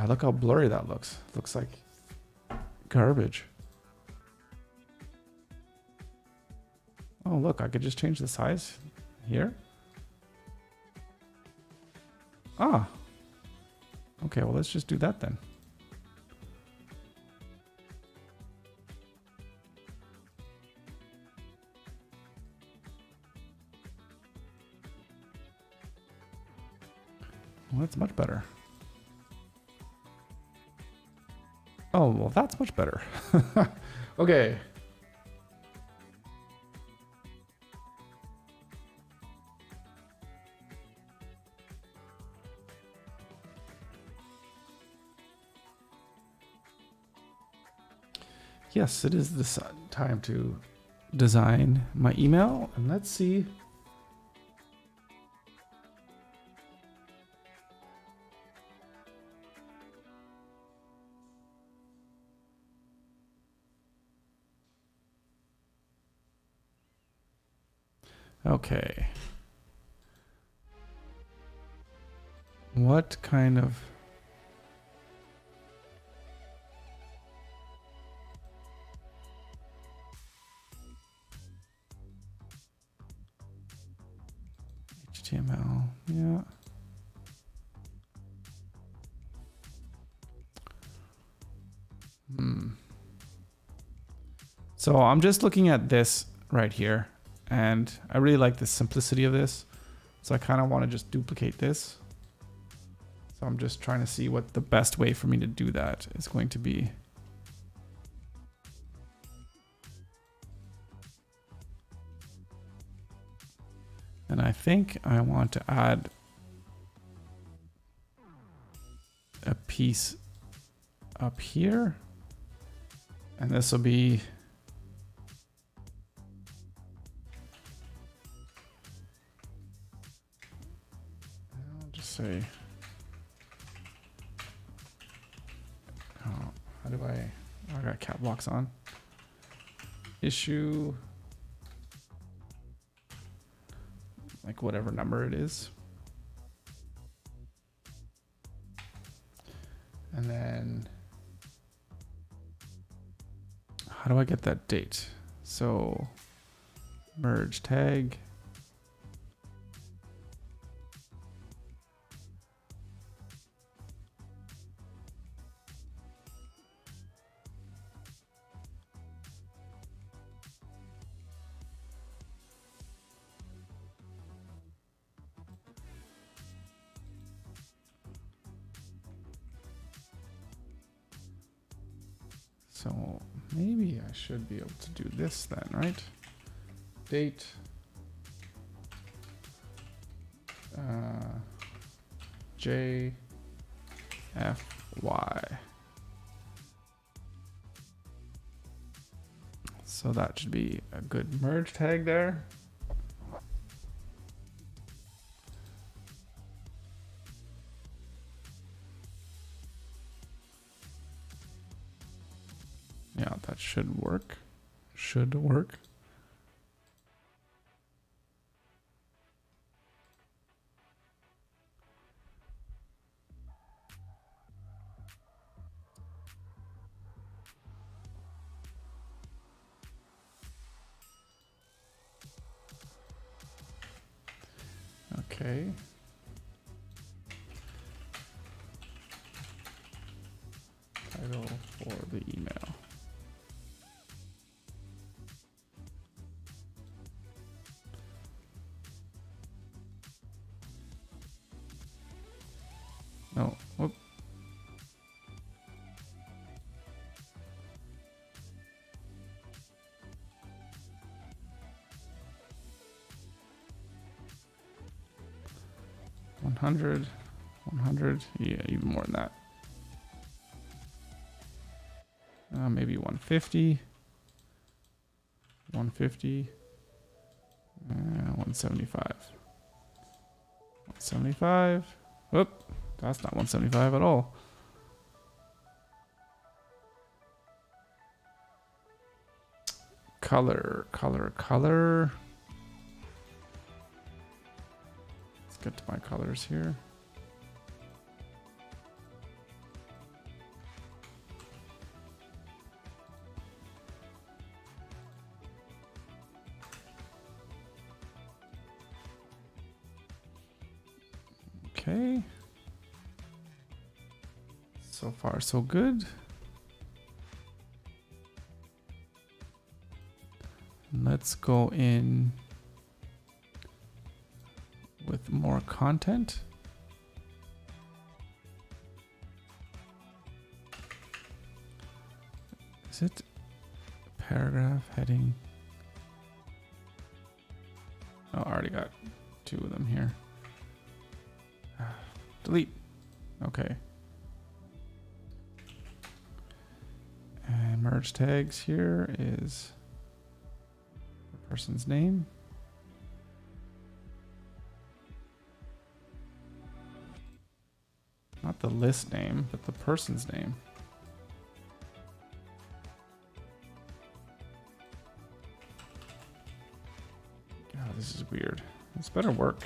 Look how blurry that looks. Looks like garbage. Oh, look, I could just change the size here. Ah. Okay, well, let's just do that then. Well, that's much better. Oh, well, that's much better. Okay. yes, it is this time to design my email. And let's see. Okay. What kind of... HTML, yeah. So I'm just looking at this right here, and I really like the simplicity of this. So I kind of want to just duplicate this. So I'm just trying to see what the best way for me to do that is going to be. And I think I want to add a piece up here. And this will be... I'll just say... Oh, how do I... Oh, I got cap locks on. Issue... like whatever number it is. And then how do I get that date? So merge tag. So maybe I should be able to do this then, right? Date. J F Y. So that should be a good merge tag there. Yeah, that should work. Should work. Okay. Title for the email. No, whoop. $100, 100, yeah, even more than that. Maybe 150, 150, 175, 175. Whoop, that's not 175 at all. Color. Let's get to my colors here. Okay. So far, so good. Let's go in with more content. Is it paragraph heading? Oh, I already got 2 of them here. Delete. Okay. And merge tags here is the person's name. Not the list name, but the person's name. Oh, this is weird. This better work.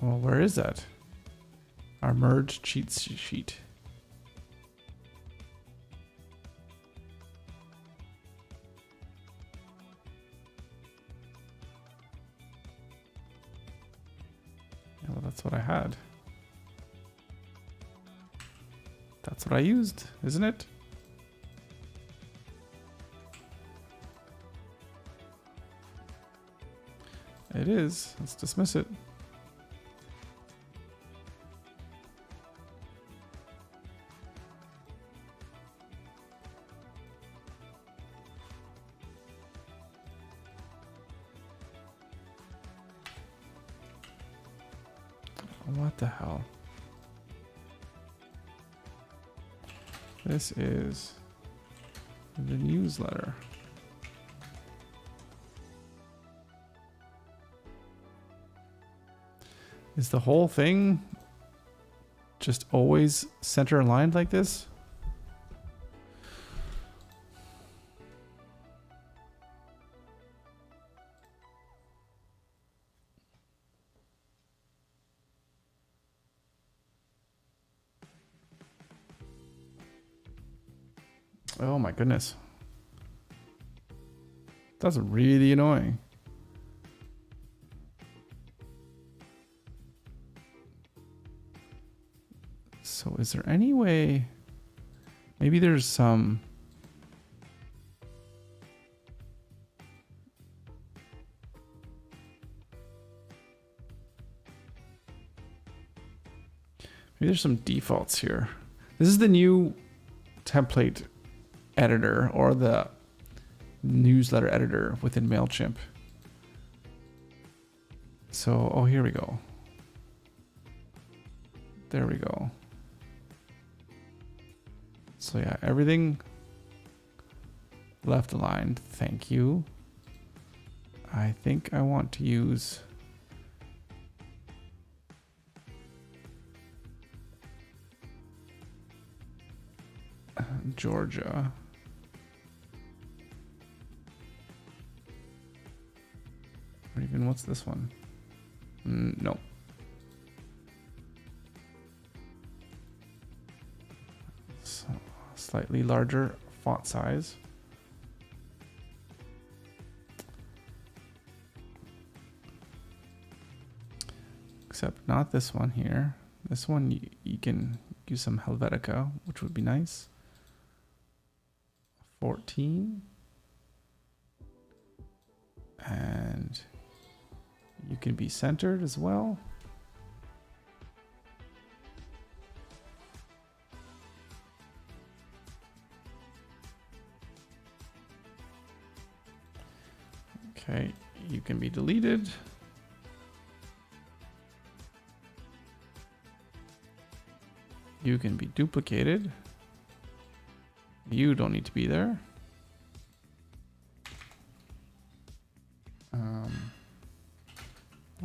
Well, where is that? Our merge cheat sheet. Yeah, well, that's what I had. That's what I used, isn't it? It is. Let's dismiss it. What the hell? This is the newsletter. Is the whole thing just always center aligned like this? Oh my goodness. That's really annoying. So is there any way, maybe there's some, maybe there's some defaults here. This is the new template editor or the newsletter editor within MailChimp. So, oh, here we go. There we go. So yeah, everything left aligned. Thank you. I think I want to use Georgia. Or even what's this one? No. So, slightly larger font size. Except not this one here. This one you can use some Helvetica, which would be nice. 14. And you can be centered as well. Okay, you can be deleted. You can be duplicated. You don't need to be there.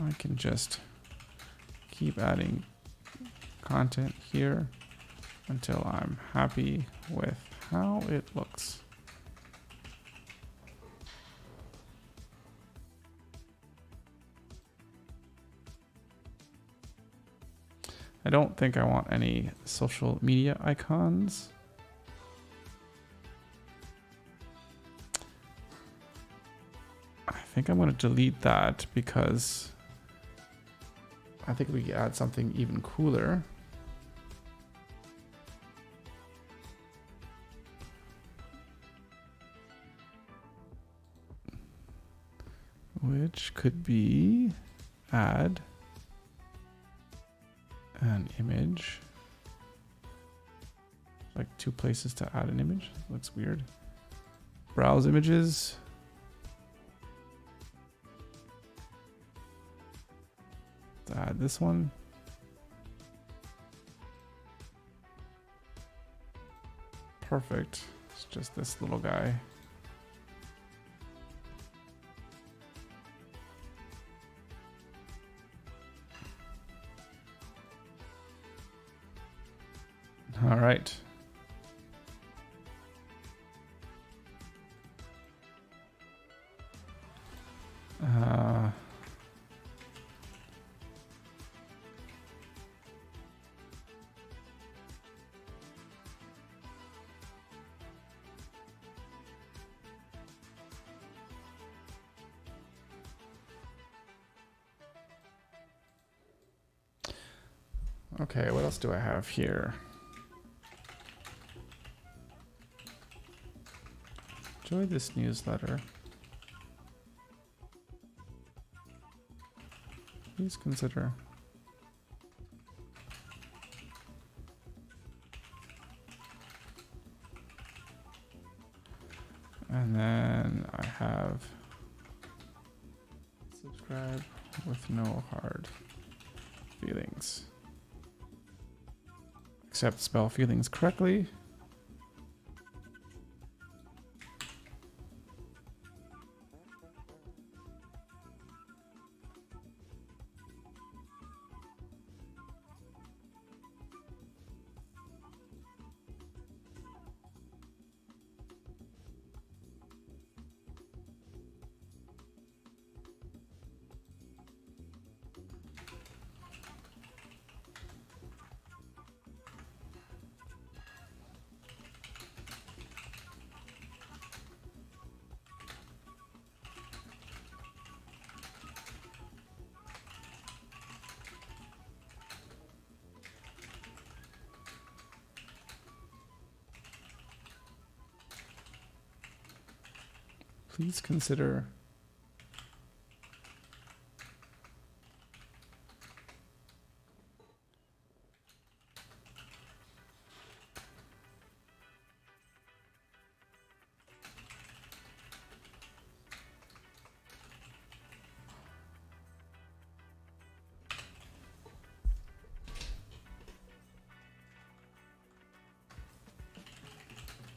I can just keep adding content here until I'm happy with how it looks. I don't think I want any social media icons. I think I'm going to delete that because I think we can add something even cooler. Which could be add an image Like 2 places to add an image. Looks weird. Browse images. To add this one. Perfect. It's just this little guy. All right. Okay, what else do I have here? Enjoy this newsletter. Please consider. And then I have subscribe with no hard feelings. Except spell feelings correctly. Please consider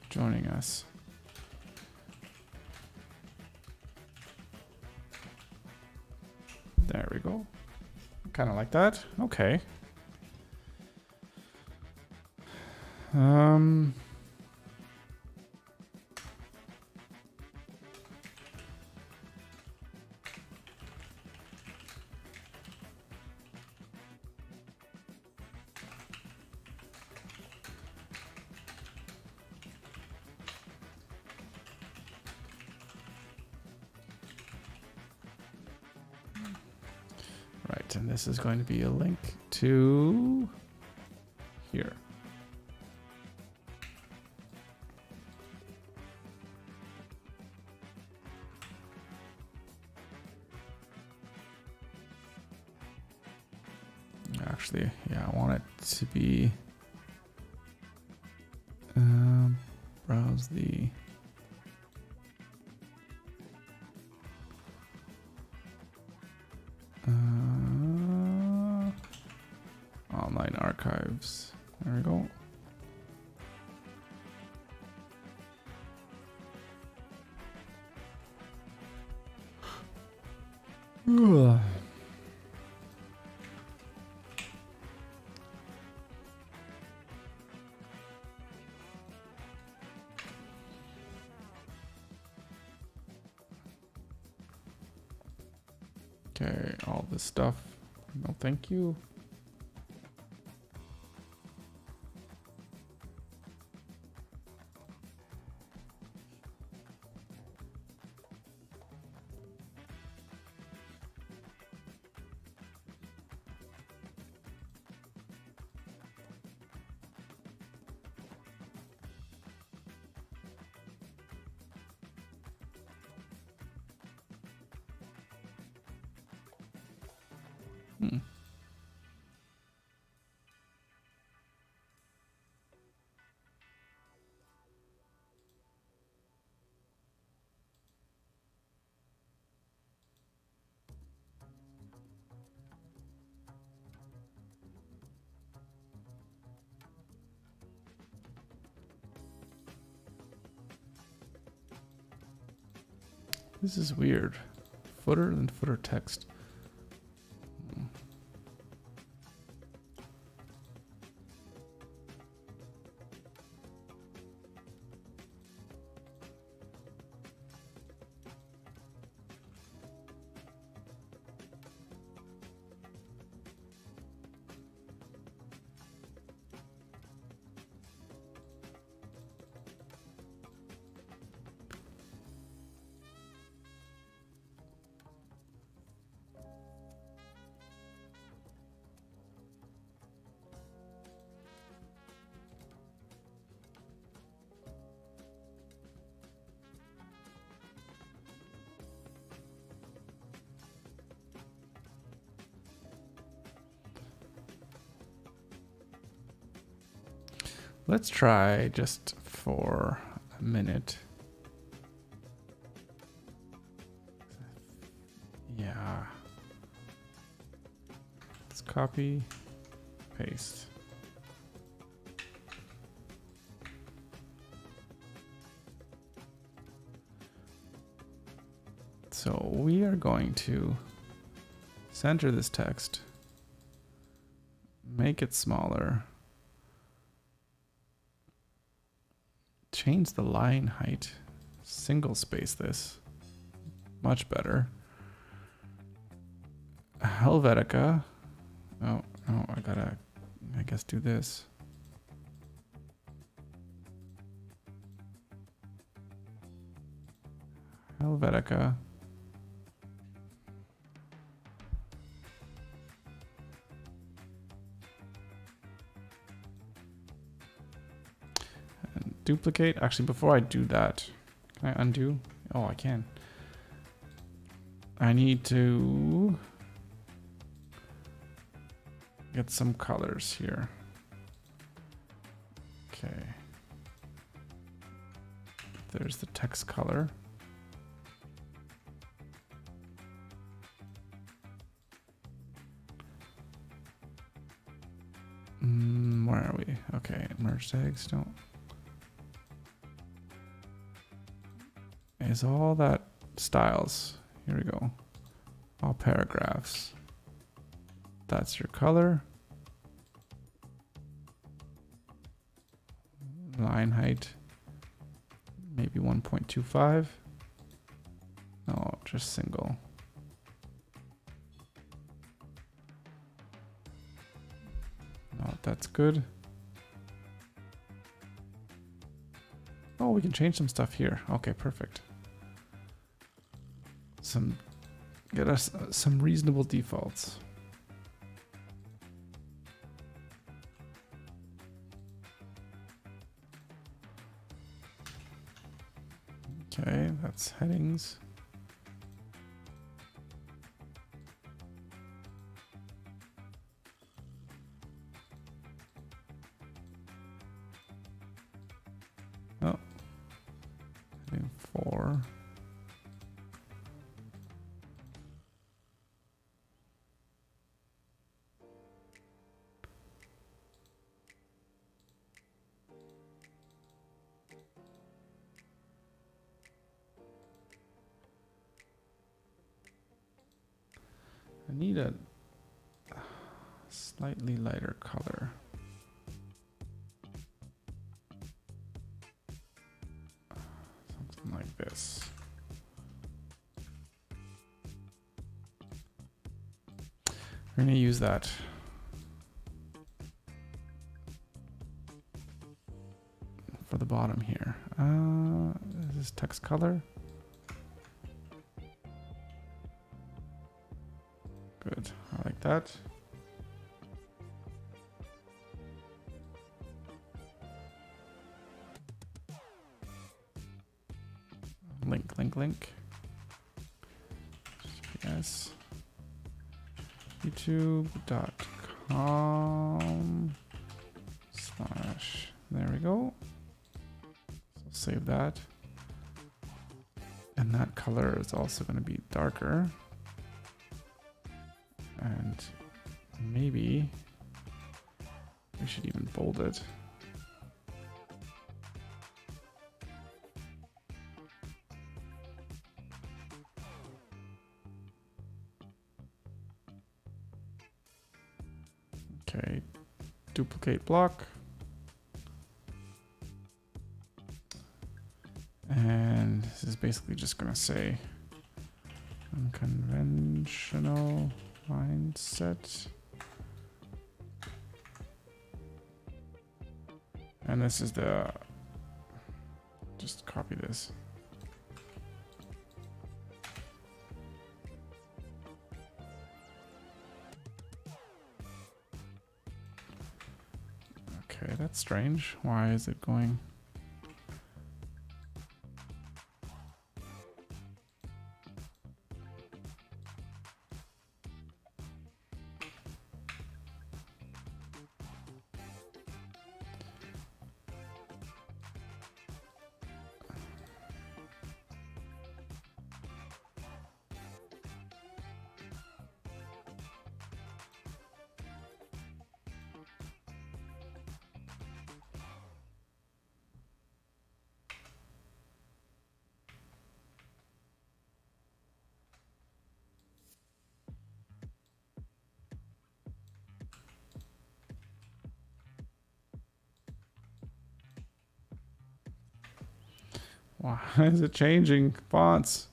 joining us. There we go. Kind of like that. Okay. Right, and this is going to be a link to here. Actually, yeah, I want it to be browse the online archives. There we go. Ugh. Okay, all this stuff. No, thank you. This is weird. Footer and footer text. Let's try just for a minute. Yeah. Let's copy, paste. So we are going to center this text, make it smaller, change the line height, single space this, much better. Helvetica. Oh, no, I gotta, I guess, do this. Helvetica. And duplicate. Actually, before I do that, can I undo? Oh, I can. I need to get some colors here. Okay. There's the text color. Where are we? Okay, merge tags don't. Is all that styles. Here we go. All paragraphs. That's your color. Line height. Maybe 1.25. No, just single. No, that's good. Oh, we can change some stuff here. Okay, perfect. Get us some reasonable defaults. Okay, that's headings. Oh, heading 4. I need a slightly lighter color. Something like this. We're going to use that. For the bottom here. Is this text color? Good, I like that. Link. Yes. youtube.com/ there we go. So save that. And that color is also going to be darker. And maybe we should even bold it. duplicate block. And this is basically just going to say unconventional mindset. And this is the, just copy this. Okay, that's strange. Why is it going? Why is it changing fonts?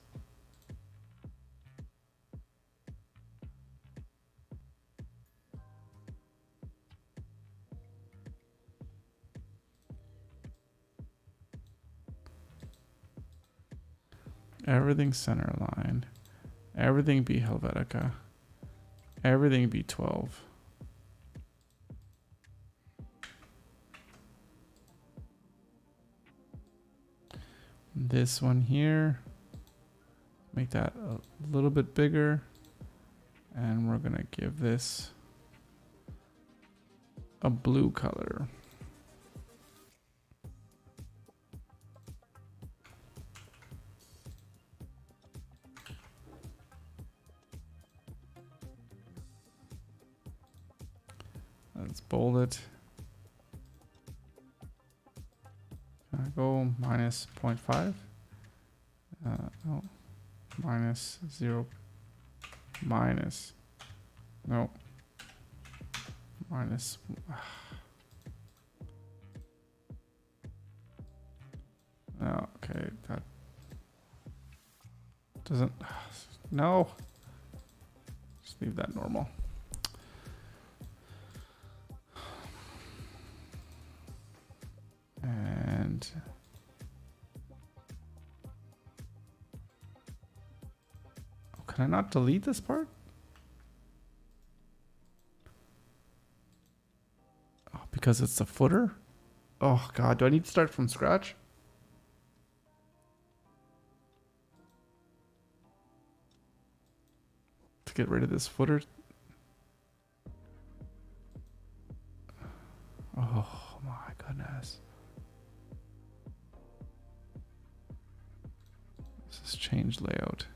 Everything center line. Everything be Helvetica. Everything be 12. This one here, make that a little bit bigger, and we're gonna give this a blue color. Let's bold it. Can I go minus 0.5? No, minus 0, minus, no, minus, oh, okay, that doesn't, no, just leave that normal. And can I not delete this part? Oh, because it's the footer? Oh God, do I need to start from scratch? To get rid of this footer? Oh my goodness. This is change layout.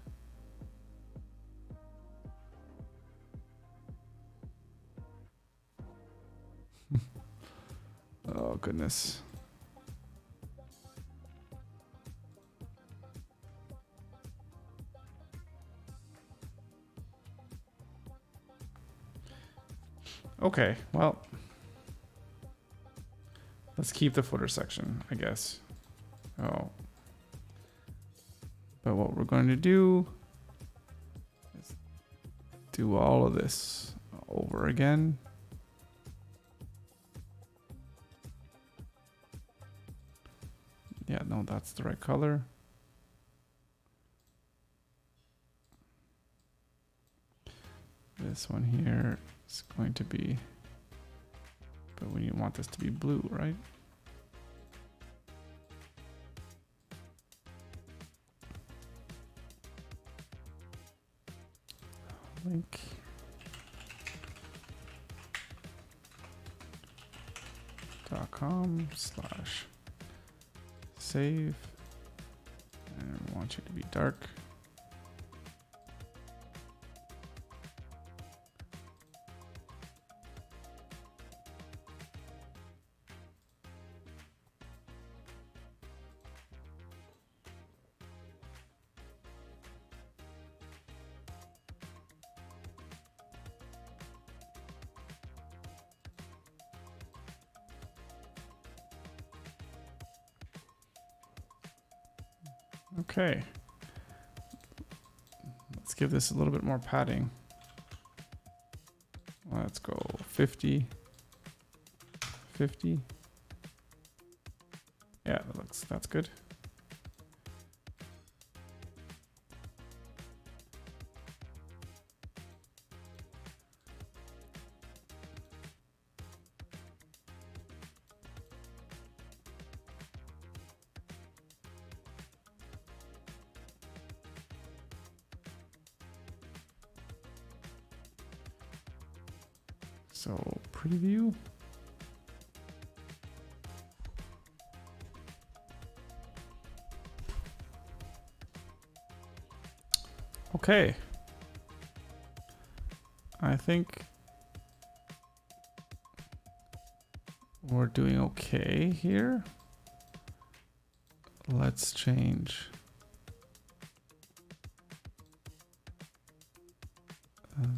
Oh goodness. Okay, well, let's keep the footer section, I guess. Oh. But what we're going to do is do all of this over again. Yeah, no, that's the right color. This one here is going to be, but we want this to be blue, right? Link. .com/save, and we want you to be dark. Okay. Let's give this a little bit more padding. Let's go 50. 50. Yeah, that's good. So preview. Okay. I think we're doing okay here. Let's change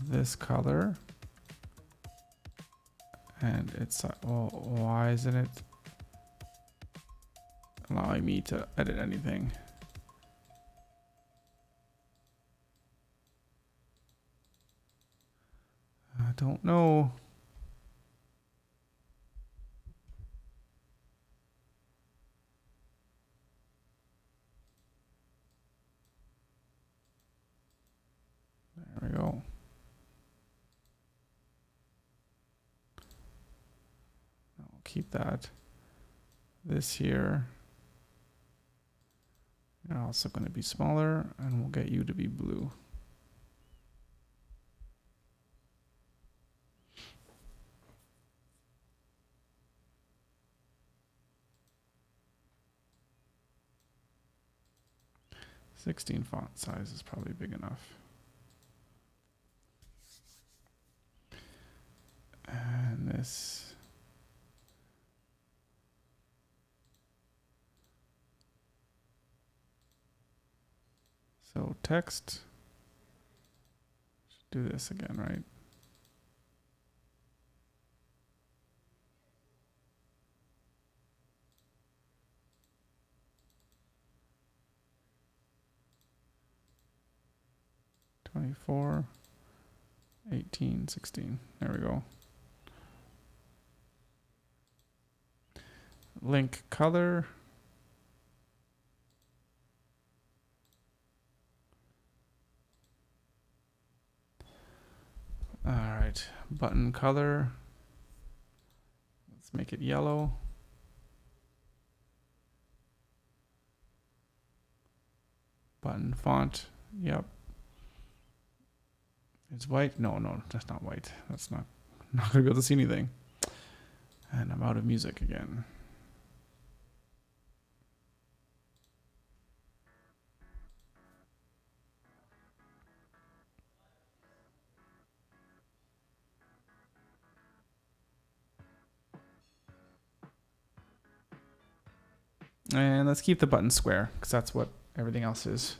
this color. And it's, oh, why isn't it allowing me to edit anything? I don't know. There we go. I'll keep that. This here. You're also going to be smaller, and we'll get you to be blue. .16 font size is probably big enough. And this. So text. Should do this again, right? .24, 18, 16. There we go. Link color. All right, button color. Let's make it yellow. Button font. Yep. It's white. No, that's not white. That's not gonna be able to see anything. And I'm out of music again. And let's keep the button square because that's what everything else is.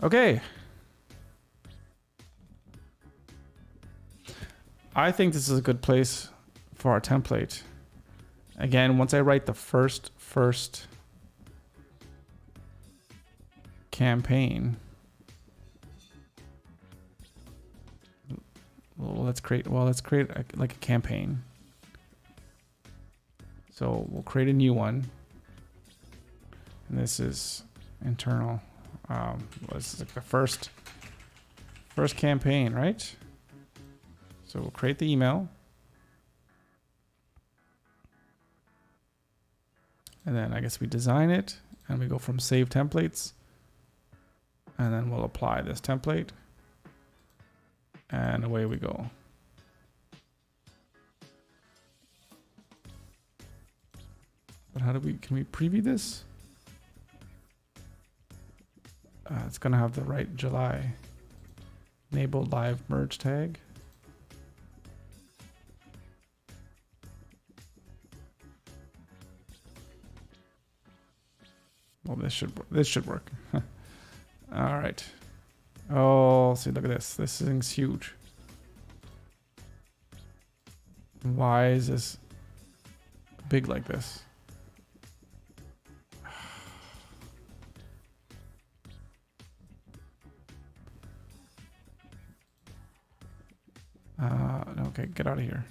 Okay. I think this is a good place for our template. Again, once I write the first campaign, let's create like a campaign. So we'll create a new one. And this is internal. This is like the first campaign, right? So we'll create the email. And then I guess we design it and we go from save templates. And then we'll apply this template. And away we go. But can we preview this? It's gonna have the right July. Enable live merge tag. Well, this should work. All right. Oh, see, look at this. This thing's huge. Why is this big like this? Okay, get out of here.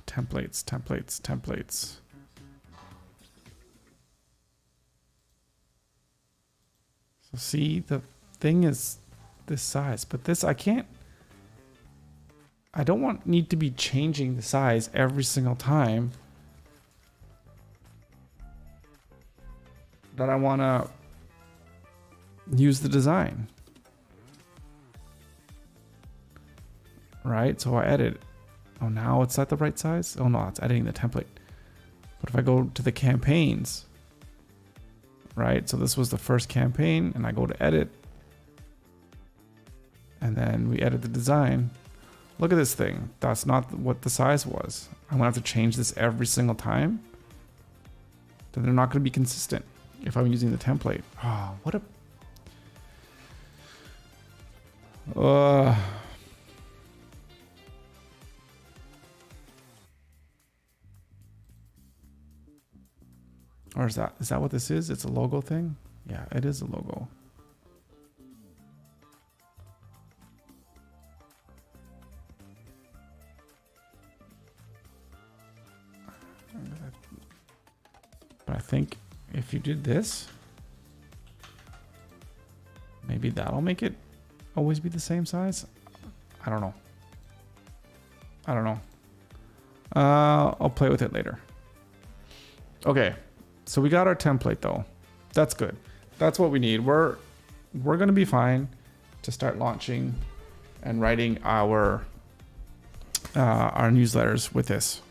Templates, templates, templates. So see, the thing is this size, but this I can't. I don't need to be changing the size every single time that I want to use the design. Right? So I edit. Oh, now it's at the right size? Oh no, it's editing the template. But if I go to the campaigns, right? So this was the first campaign and I go to edit and then we edit the design. Look at this thing. That's not what the size was. I'm gonna have to change this every single time. Then they're not gonna be consistent if I'm using the template. Oh, what a... Or is that what this is? It's a logo thing? Yeah, it is a logo. But I think if you did this, maybe that'll make it always be the same size. I don't know. I don't know. I'll play with it later. Okay. So we got our template though. That's good. That's what we need. We're gonna be fine to start launching and writing our newsletters with this.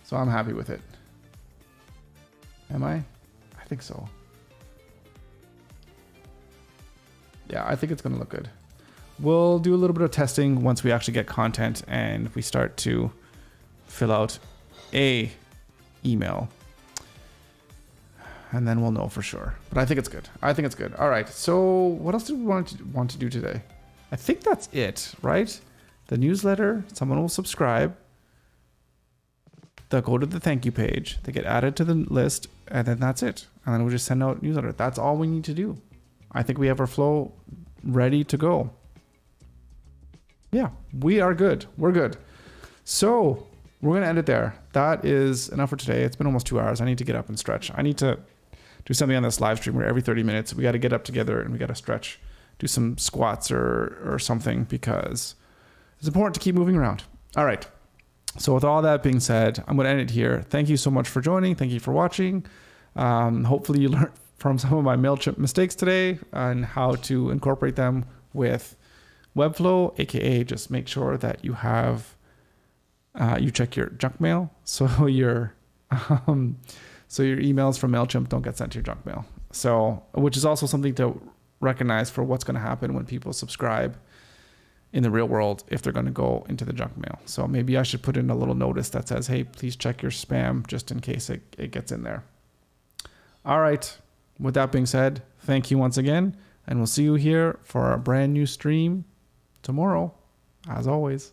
So I'm happy with it. Am I? I think so. Yeah, I think it's gonna look good. We'll do a little bit of testing once we actually get content and we start to fill out a email. And then we'll know for sure. But I think it's good. I think it's good. All right. So what else do we want to do today? I think that's it, right? The newsletter, someone will subscribe. They'll go to the thank you page. They get added to the list. And then that's it. And then we'll just send out newsletter. That's all we need to do. I think we have our flow ready to go. Yeah, we are good. We're good. So we're going to end it there. That is enough for today. It's been almost 2 hours. I need to get up and stretch. I need to do something on this live stream where every 30 minutes we got to get up together and we got to stretch, do some squats or something because it's important to keep moving around. All right. So with all that being said, I'm going to end it here. Thank you so much for joining. Thank you for watching. Hopefully you learned from some of my MailChimp mistakes today and how to incorporate them with Webflow, aka just make sure that you have you check your junk mail so your emails from MailChimp don't get sent to your junk mail. So, which is also something to recognize for what's going to happen when people subscribe in the real world if they're going to go into the junk mail. So maybe I should put in a little notice that says, hey, please check your spam just in case it gets in there. All right. With that being said, thank you once again, and we'll see you here for our brand new stream tomorrow, as always.